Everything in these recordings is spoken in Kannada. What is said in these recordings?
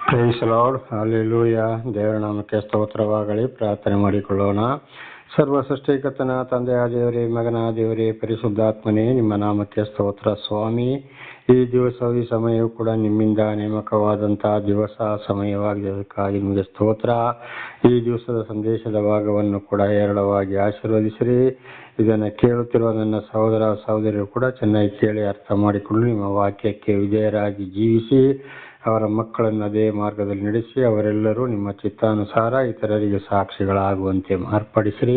Price lord, hallelujah. ದೇವರ ನಾಮಕ್ಕೆ ಸ್ತೋತ್ರವಾಗಲಿ. ಪ್ರಾರ್ಥನೆ ಮಾಡಿಕೊಳ್ಳೋಣ. ಸರ್ವ ಸೃಷ್ಟಿಕರ್ತನ ತಂದೆಯ ದೇವರೇ, ಮಗನ ದೇವರೇ, ಪರಿಶುದ್ಧಾತ್ಮನೇ, ನಿಮ್ಮ ನಾಮಕ್ಕೆ ಸ್ತೋತ್ರ ಸ್ವಾಮಿ. ಈ ದಿವಸ ಈ ಸಮಯವು ಕೂಡ ನಿಮ್ಮಿಂದ ನೇಮಕವಾದಂತಹ ದಿವಸ ಸಮಯವಾಗಿದ್ದಕ್ಕಾಗಿ ನಿಮಗೆ ಸ್ತೋತ್ರ. ಈ ದಿವಸದ ಸಂದೇಶದ ಭಾಗವನ್ನು ಕೂಡ ಹೇರಳವಾಗಿ ಆಶೀರ್ವದಿಸಿರಿ. ಇದನ್ನು ಕೇಳುತ್ತಿರುವ ನನ್ನ ಸಹೋದರ ಸಹೋದರಿಯರು ಕೂಡ ಚೆನ್ನಾಗಿ ಕೇಳಿ ಅರ್ಥ ಮಾಡಿಕೊಂಡು ನಿಮ್ಮ ವಾಕ್ಯಕ್ಕೆ ವಿಧೇಯರಾಗಿ ಜೀವಿಸಿ ಅವರ ಮಕ್ಕಳನ್ನು ಅದೇ ಮಾರ್ಗದಲ್ಲಿ ನಡೆಸಿ ಅವರೆಲ್ಲರೂ ನಿಮ್ಮ ಚಿತ್ತಾನುಸಾರ ಇತರರಿಗೆ ಸಾಕ್ಷಿಗಳಾಗುವಂತೆ ಮಾರ್ಪಡಿಸಿರಿ.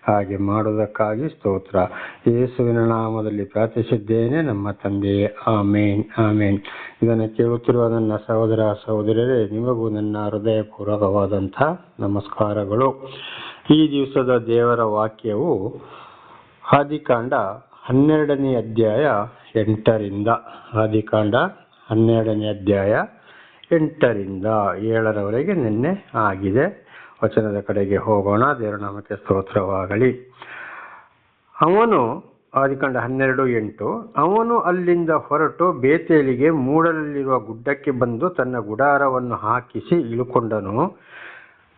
ಹಾಗೆ ಮಾಡುವುದಕ್ಕಾಗಿ ಸ್ತೋತ್ರ. ಯೇಸುವಿನ ನಾಮದಲ್ಲಿ ಪ್ರಾರ್ಥಿಸಿದ್ದೇನೆ ನಮ್ಮ ತಂದೆಯೇ, ಆಮೇನ್ ಆಮೇನ್. ಇದನ್ನು ಕೇಳುತ್ತಿರುವ ನನ್ನ ಸಹೋದರ ಸಹೋದರರೇ, ನಿಮಗೂ ನನ್ನ ಹೃದಯಪೂರ್ವಕವಾದಂಥ ನಮಸ್ಕಾರಗಳು. ಈ ದಿವಸದ ದೇವರ ವಾಕ್ಯವು ಆದಿಕಾಂಡ 12ನೇ ಅಧ್ಯಾಯ 8ರಿಂದ, ಆದಿಕಾಂಡ 12ನೇ ಅಧ್ಯಾಯ 8ರಿಂದ 7ರವರೆಗೆ ನಿನ್ನೆ ಆಗಿದೆ. ವಚನದ ಕಡೆಗೆ ಹೋಗೋಣ. ದೇವರ ನಾಮಕ್ಕೆ ಸ್ತೋತ್ರವಾಗಲಿ. ಅವನು ಆದಿಕಾಂಡ 12:8 ಅವನು ಅಲ್ಲಿಂದ ಹೊರಟು ಬೇತೇಲಿಗೆ ಮೂಡಲಲ್ಲಿರುವ ಗುಡ್ಡಕ್ಕೆ ಬಂದು ತನ್ನ ಗುಡಾರವನ್ನು ಹಾಕಿಸಿ ಇಳುಕೊಂಡನು.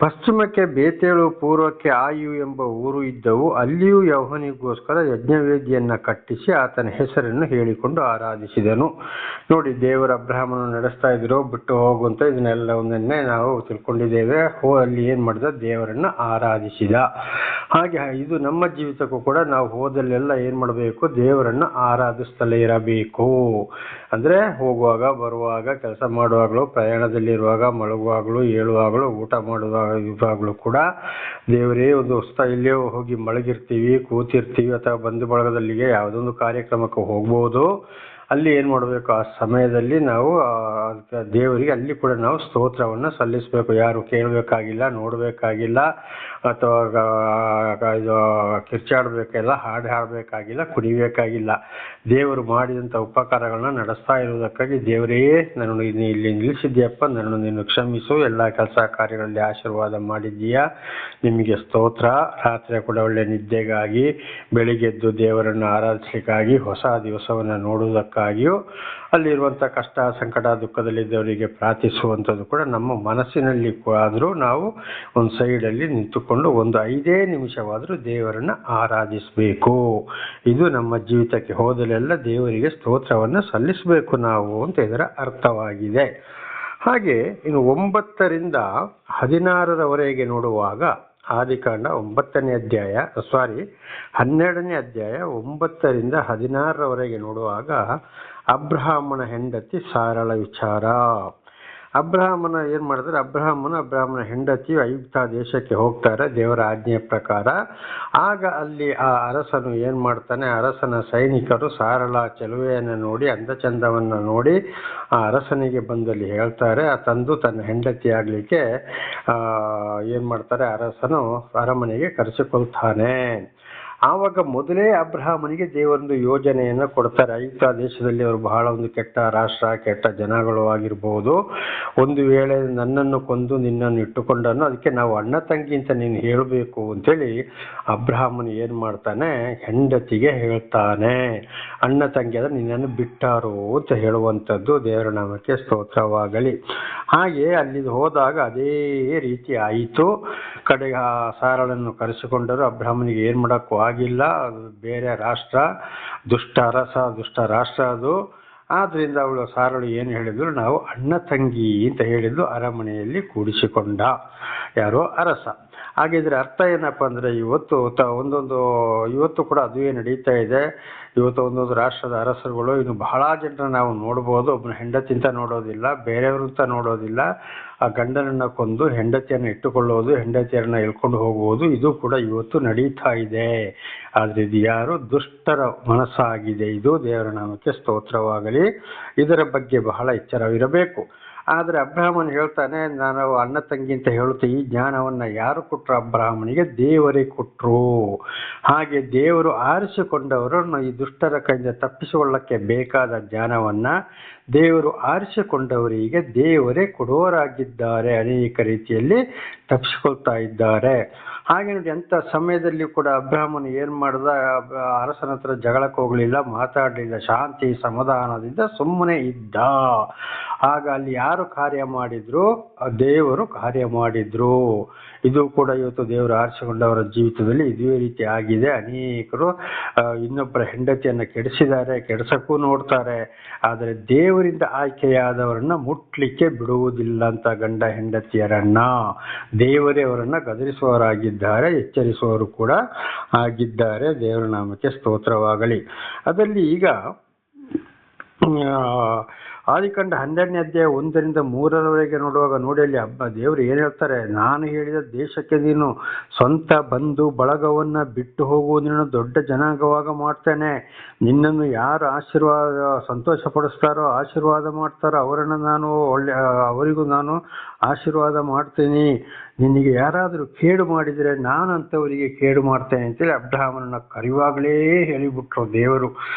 ಪಶ್ಚಿಮಕ್ಕೆ ಬೇತೇಳು, ಪೂರ್ವಕ್ಕೆ ಆಯು ಎಂಬ ಊರು ಇದ್ದವು. ಅಲ್ಲಿಯೂ ಯೆಹೋವನಿಗೋಸ್ಕರ ಯಜ್ಞವೇದಿಯನ್ನು ಕಟ್ಟಿಸಿ ಆತನ ಹೆಸರನ್ನು ಹೇಳಿಕೊಂಡು ಆರಾಧಿಸಿದನು. ನೋಡಿ, ದೇವರ ಅಬ್ರಹಾಮನು ನಡೆಸ್ತಾ ಇದ್ರು, ಬಿಟ್ಟು ಹೋಗುವಂತ ಇದನ್ನೆಲ್ಲವನ್ನೇ ನಾವು ತಿಳ್ಕೊಂಡಿದ್ದೇವೆ. ಅಲ್ಲಿ ಏನ್ ಮಾಡಿದ, ದೇವರನ್ನ ಆರಾಧಿಸಿದ. ಹಾಗೆ ಇದು ನಮ್ಮ ಜೀವಿತಕ್ಕೂ ಕೂಡ ನಾವು ಹೋದಲ್ಲೆಲ್ಲ ಏನ್ ಮಾಡಬೇಕು, ದೇವರನ್ನ ಆರಾಧಿಸ್ತಲೇ ಇರಬೇಕು. ಅಂದ್ರೆ ಹೋಗುವಾಗ, ಬರುವಾಗ, ಕೆಲಸ ಮಾಡುವಾಗಲೂ, ಪ್ರಯಾಣದಲ್ಲಿರುವಾಗ, ಮಲಗುವಾಗಲೂ, ಏಳುವಾಗಲೂ, ಊಟ ಮಾಡುವಾಗಲೂ ಕೂಡ ದೇವರೇ ಒಂದು ಇಲ್ಲೇ ಹೋಗಿ ಮಲಗಿರ್ತೀವಿ, ಕೂತಿರ್ತೀವಿ, ಅಥವಾ ಬಂಧು ಬಳಗದಲ್ಲಿಗೆ ಯಾವುದೊಂದು ಕಾರ್ಯಕ್ರಮಕ್ಕೆ ಹೋಗ್ಬೋದು. ಅಲ್ಲಿ ಏನು ಮಾಡಬೇಕು, ಆ ಸಮಯದಲ್ಲಿ ನಾವು ದೇವರಿಗೆ ಅಲ್ಲಿ ಕೂಡ ನಾವು ಸ್ತೋತ್ರವನ್ನು ಸಲ್ಲಿಸಬೇಕು. ಯಾರು ಕೇಳಬೇಕಾಗಿಲ್ಲ, ನೋಡಬೇಕಾಗಿಲ್ಲ, ಅಥವಾ ಇದು ಕಿರ್ಚಾಡಬೇಕಿಲ್ಲ, ಹಾಡು ಹಾಡಬೇಕಾಗಿಲ್ಲ, ಕುಡಿಬೇಕಾಗಿಲ್ಲ. ದೇವರು ಮಾಡಿದಂಥ ಉಪಕಾರಗಳನ್ನ ನಡೆಸ್ತಾ ಇರುವುದಕ್ಕಾಗಿ ದೇವರೇ, ನನ್ನನ್ನು ಇಲ್ಲಿ ನಿಲ್ಲಿಸಿದ್ಯಪ್ಪ, ನನ್ನನ್ನು ನೀನು ಕ್ಷಮಿಸು, ಎಲ್ಲ ಕೆಲಸ ಕಾರ್ಯಗಳಲ್ಲಿ ಆಶೀರ್ವಾದ ಮಾಡಿದ್ದೀಯಾ, ನಿಮಗೆ ಸ್ತೋತ್ರ. ರಾತ್ರಿ ಕೂಡ ಒಳ್ಳೆ ನಿದ್ದೆಗಾಗಿ, ಬೆಳಿಗ್ಗೆದ್ದು ದೇವರನ್ನು ಆರಾಧಿಸಲಿಕ್ಕಾಗಿ, ಹೊಸ ದಿವಸವನ್ನು ನೋಡುವುದಕ್ಕಾಗಿಯೂ, ಅಲ್ಲಿರುವಂಥ ಕಷ್ಟ ಸಂಕಟ ದುಃಖದಲ್ಲಿದ್ದವರಿಗೆ ಪ್ರಾರ್ಥಿಸುವಂಥದ್ದು ಕೂಡ ನಮ್ಮ ಮನಸ್ಸಿನಲ್ಲಿ ಆದರೂ ನಾವು ಒಂದು ಸೈಡಲ್ಲಿ ನಿಂತುಕೊಂಡು ಒಂದು 5 ನಿಮಿಷವಾದರೂ ದೇವರನ್ನು ಆರಾಧಿಸಬೇಕು. ಇದು ನಮ್ಮ ಜೀವಿತಕ್ಕೆ ಹೋದಲೆಲ್ಲ ದೇವರಿಗೆ ಸ್ತೋತ್ರವನ್ನು ಸಲ್ಲಿಸಬೇಕು ನಾವು ಅಂತ ಇದರ ಅರ್ಥವಾಗಿದೆ. ಹಾಗೆ ಇನ್ನು 9ರಿಂದ 16ರವರೆಗೆ ನೋಡುವಾಗ, ಆದಿಕಾಂಡ 12ನೇ ಅಧ್ಯಾಯ 9ರಿಂದ 16ರವರೆಗೆ ನೋಡುವಾಗ ಅಬ್ರಹಾಮನ ಹೆಂಡತಿ ಸಾರಳ ವಿಚಾರ. ಅಬ್ರಹಾಮನ ಏನ್ ಮಾಡಿದ್ರೆ, ಅಬ್ರಹಾಮನ ಹೆಂಡತಿ ಐಗುಪ್ತ ದೇಶಕ್ಕೆ ಹೋಗ್ತಾರೆ ದೇವರ ಆಜ್ಞೆಯ ಪ್ರಕಾರ. ಆಗ ಅಲ್ಲಿ ಆ ಅರಸನು ಏನ್ ಮಾಡ್ತಾನೆ, ಅರಸನ ಸೈನಿಕರು ಸಾರಳ ಚೆಲುವೆಯನ್ನು ನೋಡಿ, ಅಂದಚಂದವನ್ನು ನೋಡಿ ಆ ಅರಸನಿಗೆ ಬಂದಲ್ಲಿ ಹೇಳ್ತಾರೆ. ತಂದು ತನ್ನ ಹೆಂಡತಿ ಆಗ್ಲಿಕ್ಕೆ ಏನ್ ಮಾಡ್ತಾರೆ, ಅರಸನು ಅರಮನೆಗೆ ಕರೆಸಿಕೊಳ್ತಾನೆ. ಆವಾಗ ಮೊದಲೇ ಅಬ್ರಹಾಮನಿಗೆ ದೇವರೊಂದು ಯೋಜನೆಯನ್ನು ಕೊಡ್ತಾರೆ. ಐಗುಪ್ತ ದೇಶದಲ್ಲಿ ಅವರು ಬಹಳ ಒಂದು ಕೆಟ್ಟ ರಾಷ್ಟ್ರ, ಕೆಟ್ಟ ಜನಗಳು ಆಗಿರ್ಬೋದು. ಒಂದು ವೇಳೆ ನನ್ನನ್ನು ಕೊಂದು ನಿನ್ನನ್ನು ಇಟ್ಟುಕೊಂಡನು, ಅದಕ್ಕೆ ನಾವು ಅಣ್ಣ ತಂಗಿ ಅಂತ ನೀನು ಹೇಳಬೇಕು ಅಂತೇಳಿ ಅಬ್ರಹಾಮನು ಏನು ಮಾಡ್ತಾನೆ, ಹೆಂಡತಿಗೆ ಹೇಳ್ತಾನೆ. ಅಣ್ಣ ತಂಗಿ ಆದರೆ ನಿನ್ನನ್ನು ಬಿಟ್ಟಾರು ಅಂತ ಹೇಳುವಂಥದ್ದು. ದೇವರ ನಾಮಕ್ಕೆ ಸ್ತೋತ್ರವಾಗಲಿ. ಹಾಗೆ ಅಲ್ಲಿ ಹೋದಾಗ ಅದೇ ರೀತಿ ಆಯಿತು. ಕಡೆಗೆ ಆ ಸಾರಳನ್ನು ಕರೆಸಿಕೊಂಡರು. ಅಬ್ರಹಾಮನಿಗೆ ಏನು ಮಾಡೋಕ್ಕೂ ಆಗಿಲ್ಲ, ಅದು ಬೇರೆ ರಾಷ್ಟ್ರ, ದುಷ್ಟ ಅರಸ, ದುಷ್ಟ ರಾಷ್ಟ್ರ ಅದು. ಆದ್ರಿಂದ ಅವಳು ಸಾರಳು ಏನು ಹೇಳಿದ್ರು, ನಾವು ಅಣ್ಣ ತಂಗಿ ಅಂತ ಹೇಳಿದ್ಲು. ಅರಮನೆಯಲ್ಲಿ ಕೂಡಿಸಿಕೊಂಡ ಯಾರೋ ಅರಸ. ಹಾಗಿದ್ರೆ ಅರ್ಥ ಏನಪ್ಪ ಅಂದರೆ, ಇವತ್ತು ಕೂಡ ಅದುವೇ ನಡೀತಾ ಇದೆ. ಇವತ್ತು ಒಂದೊಂದು ರಾಷ್ಟ್ರದ ಅರಸರುಗಳು ಇನ್ನು ಬಹಳ ಜನರ ನಾವು ನೋಡ್ಬೋದು. ಒಬ್ಬನ ಹೆಂಡತಿಂತ ನೋಡೋದಿಲ್ಲ, ಬೇರೆಯವ್ರಂತ ನೋಡೋದಿಲ್ಲ. ಆ ಗಂಡನನ್ನು ಕೊಂದು ಹೆಂಡತಿಯನ್ನು ಇಟ್ಟುಕೊಳ್ಳುವುದು, ಹೆಂಡತಿಯರನ್ನ ಎಳ್ಕೊಂಡು ಹೋಗುವುದು, ಇದು ಕೂಡ ಇವತ್ತು ನಡೀತಾ ಇದೆ. ಆದರೆ ಇದು ಯಾರು, ದುಷ್ಟರ ಮನಸ್ಸಾಗಿದೆ. ಇದು ದೇವರ ನಾಮಕ್ಕೆ ಸ್ತೋತ್ರವಾಗಲಿ. ಇದರ ಬಗ್ಗೆ ಬಹಳ ಎಚ್ಚರವಿರಬೇಕು. ಆದರೆ ಅಬ್ರಹಾಮನು ಹೇಳ್ತಾನೆ, ನಾನು ಅಣ್ಣ ತಂಗಿ ಅಂತ ಹೇಳುತ್ತೆ. ಈ ಜ್ಞಾನವನ್ನು ಯಾರು ಕೊಟ್ಟರು ಅಬ್ರಹಾಮನಿಗೆ? ದೇವರೇ ಕೊಟ್ಟರು. ಹಾಗೆ ದೇವರು ಆರಿಸಿಕೊಂಡವರನ್ನು ಈ ದುಷ್ಟರ ಕೈಯಿಂದ ತಪ್ಪಿಸಿಕೊಳ್ಳಕ್ಕೆ ಬೇಕಾದ ಜ್ಞಾನವನ್ನು ದೇವರು ಆರಿಸಿಕೊಂಡವರಿಗೆ ದೇವರೇ ಕೊಡುವರಾಗಿದ್ದಾರೆ. ಅನೇಕ ರೀತಿಯಲ್ಲಿ ತಪ್ಪಿಸಿಕೊಳ್ತಾ ಇದ್ದಾರೆ. ಹಾಗೆ ನೋಡಿ ಅಂಥ ಸಮಯದಲ್ಲಿ ಕೂಡ ಅಬ್ರಹಾಮನು ಏನು ಮಾಡ್ದ, ಅರಸನ ಹತ್ರ ಜಗಳಕ್ಕೆ ಹೋಗಲಿಲ್ಲ, ಮಾತಾಡಲಿಲ್ಲ, ಶಾಂತಿ ಸಮಾಧಾನದಿಂದ ಸುಮ್ಮನೆ ಇದ್ದ. ಆಗ ಅಲ್ಲಿ ಯಾರು ಕಾರ್ಯ ಮಾಡಿದ್ರು? ದೇವರು ಕಾರ್ಯ ಮಾಡಿದ್ರು. ಇದು ಕೂಡ ಇವತ್ತು ದೇವರು ಆರಿಸಿಕೊಂಡವರ ಜೀವಿತದಲ್ಲಿ ಇದೇ ರೀತಿ ಆಗಿದೆ. ಅನೇಕರು ಇನ್ನೊಬ್ಬರ ಹೆಂಡತಿಯನ್ನು ಕೆಡಿಸಿದ್ದಾರೆ, ಕೆಡಿಸಕ್ಕೂ ನೋಡ್ತಾರೆ, ಆದರೆ ದೇವರಿಂದ ಆಯ್ಕೆಯಾದವರನ್ನ ಮುಟ್ಲಿಕ್ಕೆ ಬಿಡುವುದಿಲ್ಲ ಅಂತ ಗಂಡ ಹೆಂಡತಿಯರನ್ನ. ದೇವರೇ ಅವರನ್ನ ಗದರಿಸುವವರಾಗಿದ್ದಾರೆ, ಎಚ್ಚರಿಸುವವರು ಕೂಡ ಆಗಿದ್ದಾರೆ. ದೇವರ ನಾಮಕ್ಕೆ ಸ್ತೋತ್ರವಾಗಲಿ. ಅದರಲ್ಲಿ ಈಗ ಆದಿಕಾಂಡ 12ನೇ ಅಧ್ಯಾಯ 1-3 ನೋಡುವಾಗ ನೋಡಿ, ಅಲ್ಲಿ ದೇವರು ಏನು ಹೇಳ್ತಾರೆ, ನಾನು ಹೇಳಿದ ದೇಶಕ್ಕೆ ನೀನು ಸ್ವಂತ ಬಂಧು ಬಳಗವನ್ನ ಬಿಟ್ಟು ಹೋಗುವುದನ್ನು ದೊಡ್ಡ ಜನಾಂಗವಾಗ ಮಾಡ್ತೇನೆ. ನಿನ್ನನ್ನು ಯಾರು ಸಂತೋಷ ಪಡಿಸ್ತಾರೋ, ಆಶೀರ್ವಾದ ಮಾಡ್ತಾರೋ ಅವರಿಗೂ ನಾನು ಆಶೀರ್ವಾದ ಮಾಡ್ತೇನೆ. ನಿನಗೆ ಯಾರಾದರೂ ಕೇಡು ಮಾಡಿದರೆ ನಾನು ಅಂಥವರಿಗೆ ಕೇಡು ಮಾಡ್ತೇನೆ ಅಂತೇಳಿ ಅಬ್ರಹಾಮನನ್ನ ಕರೆಯುವಾಗಲೇ ಹೇಳಿಬಿಟ್ರು ದೇವರು.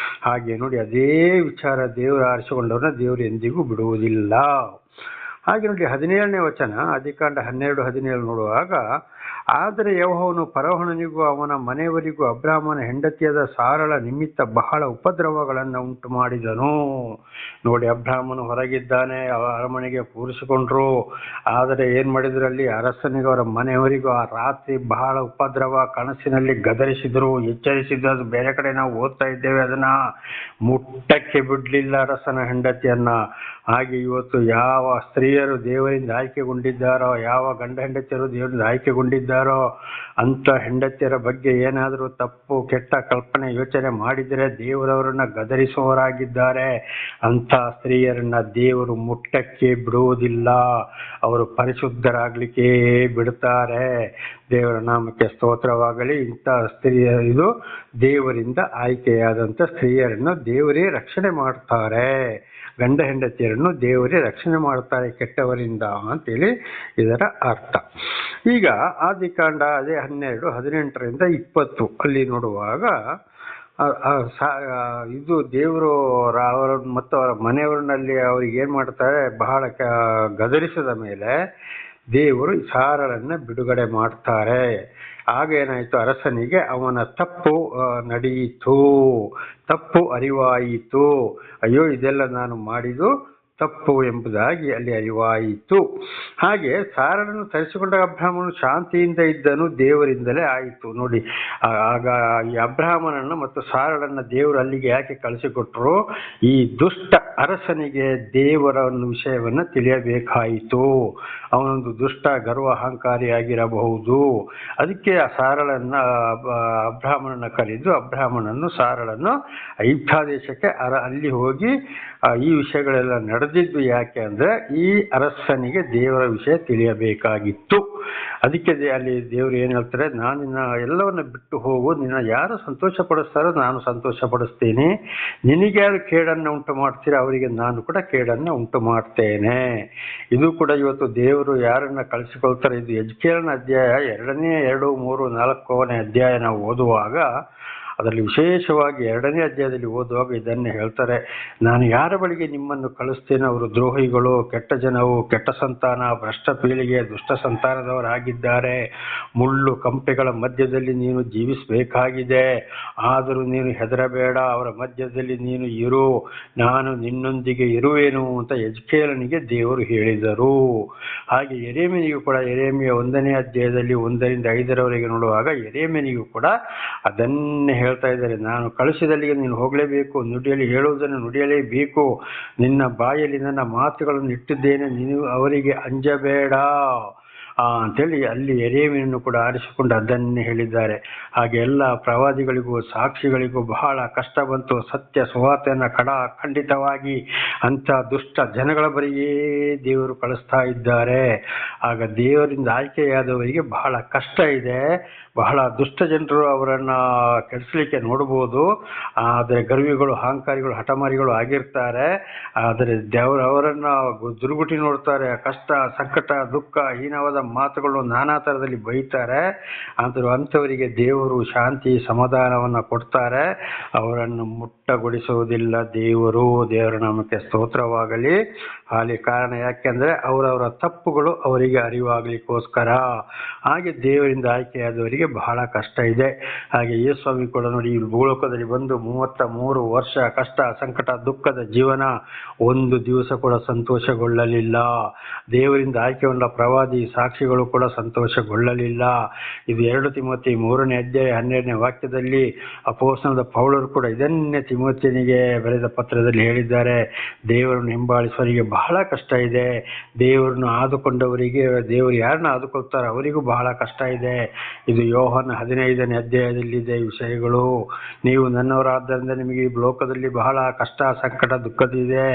ಹಾಗೆ ನೋಡಿ, ಅದೇ ವಿಚಾರ ದೇವರು ಆರಿಸಿಕೊಂಡವ್ರನ್ನ ದೇವರು ಎಂದಿಗೂ ಬಿಡುವುದಿಲ್ಲ. ಹಾಗೆ ನೋಡಿ 17ನೇ ವಚನ, ಆದಿಕಾಂಡ 12:17 ನೋಡುವಾಗ, ಆದರೆ ಯೆಹೋವನು ಫರೋಹನಿಗೂ ಅವನ ಮನೆಯವರಿಗೂ ಅಬ್ರಹಾಮನ ಹೆಂಡತಿಯಾದ ಸಾರಳ ನಿಮಿತ್ತ ಬಹಳ ಉಪದ್ರವಗಳನ್ನು ಉಂಟು ಮಾಡಿದನು. ನೋಡಿ, ಅಬ್ರಹಾಮನು ಹೊರಗಿದ್ದಾನೆ, ಅರಮನೆಗೆ ಕೂರಿಸಿಕೊಂಡ್ರು. ಆದರೆ ಏನು ಮಾಡಿದ್ರು, ಅಲ್ಲಿ ಅರಸನಿಗೂ ಅವರ ಮನೆಯವರಿಗೂ ಆ ರಾತ್ರಿ ಬಹಳ ಉಪದ್ರವ, ಕನಸಿನಲ್ಲಿ ಗದರಿಸಿದ್ರು, ಎಚ್ಚರಿಸಿದ್ರು. ಅದು ಬೇರೆ ಕಡೆ ನಾವು ಓದ್ತಾ ಇದ್ದೇವೆ, ಅದನ್ನ ಮುಟ್ಟಕ್ಕೆ ಬಿಡ್ಲಿಲ್ಲ ಅರಸನ ಹೆಂಡತಿಯನ್ನ. ಹಾಗೆ ಇವತ್ತು ಯಾವ ಸ್ತ್ರೀಯರು ದೇವರಿಂದ ಆಯ್ಕೆಗೊಂಡಿದ್ದಾರೋ, ಯಾವ ಗಂಡ ಹೆಂಡತಿಯರು ದೇವರಿಂದ ಆಯ್ಕೆಗೊಂಡಿದ್ದಾರೋ ಅಂತ ಹೆಂಡತಿಯರ ಬಗ್ಗೆ ಏನಾದರೂ ತಪ್ಪು ಕೆಟ್ಟ ಕಲ್ಪನೆ ಯೋಚನೆ ಮಾಡಿದರೆ ದೇವರವರನ್ನ ಗದರಿಸುವವರಾಗಿದ್ದಾರೆ. ಅಂಥ ಸ್ತ್ರೀಯರನ್ನ ದೇವರು ಮುಟ್ಟಕ್ಕೆ ಬಿಡುವುದಿಲ್ಲ, ಅವರು ಪರಿಶುದ್ಧರಾಗ್ಲಿಕ್ಕೆ ಬಿಡ್ತಾರೆ. ದೇವರ ನಾಮಕ್ಕೆ ಸ್ತೋತ್ರವಾಗಲಿ. ಇಂಥ ಇದು ದೇವರಿಂದ ಆಯ್ಕೆಯಾದಂಥ ಸ್ತ್ರೀಯರನ್ನು ದೇವರೇ ರಕ್ಷಣೆ ಮಾಡ್ತಾರೆ. ಗಂಡ ಹೆಂಡತಿಯರನ್ನು ದೇವರೇ ರಕ್ಷಣೆ ಮಾಡ್ತಾರೆ ಕೆಟ್ಟವರಿಂದ ಅಂತೇಳಿ ಇದರ ಅರ್ಥ. ಈಗ ಆದಿಕಾಂಡ ಅದೇ 12:18-20 ಅಲ್ಲಿ ನೋಡುವಾಗ, ಇದು ದೇವರು ಅವರ ಮತ್ತು ಅವರ ಮನೆಯವರಲ್ಲಿ ಅವ್ರಿಗೆ ಏನು ಮಾಡ್ತಾರೆ, ಬಹಳ ಗದರಿಸಿದ ಮೇಲೆ ದೇವರು ಸಾರಳನ್ನ ಬಿಡುಗಡೆ ಮಾಡ್ತಾರೆ. ಆಗ ಏನಾಯಿತು, ಅರಸನಿಗೆ ಅವನ ತಪ್ಪು ನಡೆಯಿತು, ತಪ್ಪು ಅರಿವಾಯಿತು. ಅಯ್ಯೋ, ಇದೆಲ್ಲ ನಾನು ಮಾಡಿದ್ದು ತಪ್ಪು ಎಂಬುದಾಗಿ ಅಲ್ಲಿ ಅರಿವಾಯಿತು. ಹಾಗೆ ಸಾರಳನ್ನು ತರಿಸಿಕೊಂಡ ಅಬ್ರಹಾಮನು ಶಾಂತಿಯಿಂದ ಇದ್ದನು, ದೇವರಿಂದಲೇ ಆಯಿತು. ನೋಡಿ, ಆಗ ಈ ಅಬ್ರಹಾಮನನ್ನು ಮತ್ತು ಸಾರಳನ್ನ ದೇವರು ಅಲ್ಲಿಗೆ ಯಾಕೆ ಕಳಿಸಿಕೊಟ್ರು? ಈ ದುಷ್ಟ ಅರಸನಿಗೆ ದೇವರ ವಿಷಯವನ್ನ ತಿಳಿಯಬೇಕಾಯಿತು. ಅವನೊಂದು ದುಷ್ಟ ಗರ್ವ ಅಹಂಕಾರಿಯಾಗಿರಬಹುದು. ಅದಕ್ಕೆ ಆ ಸಾರಳನ್ನ ಅಬ್ರಹಾಮನನ್ನ ಕರೆದು ಅಬ್ರಹಾಮನನ್ನು ಸಾರಳನ್ನು ಐಗುಪ್ತ ದೇಶಕ್ಕೆ ಅಲ್ಲಿ ಹೋಗಿ ಈ ವಿಷಯಗಳೆಲ್ಲ ನಡೆದಿದ್ದು ಯಾಕೆ ಅಂದ್ರೆ ಈ ಅರಸನಿಗೆ ದೇವರ ವಿಷಯ ತಿಳಿಯಬೇಕಾಗಿತ್ತು. ಅದಕ್ಕೆ ಅಲ್ಲಿ ದೇವರು ಏನು ಹೇಳ್ತಾರೆ, ನಾನು ನಿನ್ನ ಎಲ್ಲವನ್ನ ಬಿಟ್ಟು ಹೋಗು, ನಿನ್ನ ಯಾರು ಸಂತೋಷ ಪಡಿಸ್ತಾರೋ ನಾನು ಸಂತೋಷ ಪಡಿಸ್ತೀನಿ, ನಿನಗೆ ಯಾರು ಕೇಡನ್ನು ಉಂಟು ಮಾಡ್ತೀರೋ ಅವರಿಗೆ ನಾನು ಕೂಡ ಕೇಡನ್ನು ಉಂಟು ಮಾಡ್ತೇನೆ. ಇದು ಕೂಡ ಇವತ್ತು ದೇವರು ಯಾರನ್ನ ಕಳಿಸಿಕೊಳ್ತಾರೆ. ಇದು ಎಜ್ಕೇಲನ ಅಧ್ಯಾಯ 2, 3, 4ನೇ ಅಧ್ಯಾಯ ನಾವು ಓದುವಾಗ, ಅದರಲ್ಲಿ ವಿಶೇಷವಾಗಿ 2ನೇ ಅಧ್ಯಾಯದಲ್ಲಿ ಓದುವಾಗ ಇದನ್ನೇ ಹೇಳ್ತಾರೆ, ನಾನು ಯಾರ ಬಳಿಗೆ ನಿಮ್ಮನ್ನು ಕಳಿಸ್ತೇನೆ ಅವರು ದ್ರೋಹಿಗಳು, ಕೆಟ್ಟ ಜನವು, ಕೆಟ್ಟ ಸಂತಾನ, ಭ್ರಷ್ಟ ಪೀಳಿಗೆ, ದುಷ್ಟ ಸಂತಾನದವರಾಗಿದ್ದಾರೆ. ಮುಳ್ಳು ಕಂಪೆಗಳ ಮಧ್ಯದಲ್ಲಿ ನೀನು ಜೀವಿಸಬೇಕಾಗಿದೆ, ಆದರೂ ನೀನು ಹೆದರಬೇಡ, ಅವರ ಮಧ್ಯದಲ್ಲಿ ನೀನು ಇರು, ನಾನು ನಿನ್ನೊಂದಿಗೆ ಇರುವೆನು ಅಂತ ಎಜ್ಕೇಲನಿಗೆ ದೇವರು ಹೇಳಿದರು. ಹಾಗೆ ಯೆರೆಮೀಯನಿಗೂ ಕೂಡ ಯೆರೆಮೀಯ 1ನೇ ಅಧ್ಯಾಯದಲ್ಲಿ 1-5 ನೋಡುವಾಗ ಯೆರೆಮೀಯನಿಗೂ ಕೂಡ ಅದನ್ನೇ ಹೇಳ್ತಾ ಇದ್ದಾರೆ, ನಾನು ಕಳಿಸಿದಲ್ಲಿಗೆ ನೀನು ಹೋಗಲೇಬೇಕು, ನುಡಿಯಲ್ಲಿ ಹೇಳುವುದನ್ನು ನುಡಿಯಲೇಬೇಕು, ನಿನ್ನ ಬಾಯಲ್ಲಿ ನನ್ನ ಮಾತುಗಳನ್ನು ಇಟ್ಟಿದ್ದೇನೆ, ನೀನು ಅವರಿಗೆ ಅಂಜಬೇಡ ಅಂತೇಳಿ ಅಲ್ಲಿ ಯೆರೆಮೀಯನನ್ನು ಕೂಡ ಆರಿಸಿಕೊಂಡು ಅದನ್ನೇ ಹೇಳಿದ್ದಾರೆ. ಹಾಗೆ ಎಲ್ಲ ಪ್ರವಾದಿಗಳಿಗೂ ಸಾಕ್ಷಿಗಳಿಗೂ ಬಹಳ ಕಷ್ಟ ಬಂತು. ಸತ್ಯ ಸುವಾರ್ತೆಯನ್ನು ಖಂಡಿತವಾಗಿ ಅಂಥ ದುಷ್ಟ ಜನಗಳ ಬಳಿಯೇ ದೇವರು ಕಳಿಸ್ತಾ ಇದ್ದಾರೆ. ಆಗ ದೇವರಿಂದ ಆಯ್ಕೆಯಾದವರಿಗೆ ಬಹಳ ಕಷ್ಟ ಇದೆ. ಬಹಳ ದುಷ್ಟ ಜನರು ಅವರನ್ನು ಕೆಡಿಸಲಿಕ್ಕೆ ನೋಡ್ಬೋದು, ಆದರೆ ಗರ್ವಿಗಳು, ಅಹಂಕಾರಿಗಳು, ಹಠಮಾರಿಗಳು ಆಗಿರ್ತಾರೆ. ಆದರೆ ಅವರನ್ನು ದುರ್ಗುಟಿ ನೋಡ್ತಾರೆ, ಕಷ್ಟ, ಸಂಕಟ, ದುಃಖ, ಹೀನವಾದ ಮಾತುಗಳು ನಾನಾ ಥರದಲ್ಲಿ ಬೈತಾರೆ. ಆದರೂ ಅಂಥವರಿಗೆ ದೇವರು ಶಾಂತಿ ಸಮಾಧಾನವನ್ನು ಕೊಡ್ತಾರೆ, ಅವರನ್ನು ಮುಟ್ಟಗೊಳಿಸುವುದಿಲ್ಲ ದೇವರು. ದೇವರ ನಾಮಕ್ಕೆ ಸ್ತೋತ್ರವಾಗಲಿ. ಅಲ್ಲಿ ಕಾರಣ ಯಾಕೆಂದರೆ ಅವರವರ ತಪ್ಪುಗಳು ಅವರಿಗೆ ಅರಿವಾಗಲಿಕ್ಕೋಸ್ಕರ. ಹಾಗೆ ದೇವರಿಂದ ಆಯ್ಕೆಯಾದವರಿಗೆ ಬಹಳ ಕಷ್ಟ ಇದೆ. ಹಾಗೆ ಯೇಸುಸ್ವಾಮಿ ಕೂಡ ನೋಡಿ, ಈ ಭೂಲೋಕದಲ್ಲಿ ಬಂದು 33 ವರ್ಷ ಕಷ್ಟ, ಸಂಕಟ, ದುಃಖದ ಜೀವನ, ಒಂದು ದಿವಸ ಕೂಡ ಸಂತೋಷಗೊಳ್ಳಲಿಲ್ಲ. ದೇವರಿಂದ ಆಯ್ಕೆಗೊಂಡ ಪ್ರವಾದಿ ಸಾಕ್ಷಿಗಳು ಕೂಡ ಸಂತೋಷಗೊಳ್ಳಲಿಲ್ಲ. ಇದು 2 ತಿಮೋತಿ 3ನೇ ಅಧ್ಯಾಯ 12ನೇ ವಾಕ್ಯದಲ್ಲಿ ಅಪೊಸ್ತಲನಾದ ಪೌಲರು ಕೂಡ ಇದನ್ನೇ ತಿಮೋತಿಯನಿಗೆ ಬರೆದ ಪತ್ರದಲ್ಲಿ ಹೇಳಿದ್ದಾರೆ. ದೇವರನ್ನು ಹಿಂಬಾಲಿಸುವವರಿಗೆ ಬಹಳ ಕಷ್ಟ ಇದೆ. ದೇವರನ್ನು ಆದುಕೊಂಡವರಿಗೆ, ದೇವರು ಯಾರನ್ನ ಆದುಕೊಳ್ತಾರೋ ಅವರಿಗೂ ಬಹಳ ಕಷ್ಟ ಇದೆ. ಇದು ಯೋಹಾನ 15ನೇ ಅಧ್ಯಾಯದಲ್ಲಿದೆ ಈ ವಿಷಯಗಳು. ನೀವು ನನ್ನವರಾದ್ದರಿಂದ ನಿಮಗೆ ಈ ಲೋಕದಲ್ಲಿ ಬಹಳ ಕಷ್ಟ, ಸಂಕಟ, ದುಃಖದಿದೆ.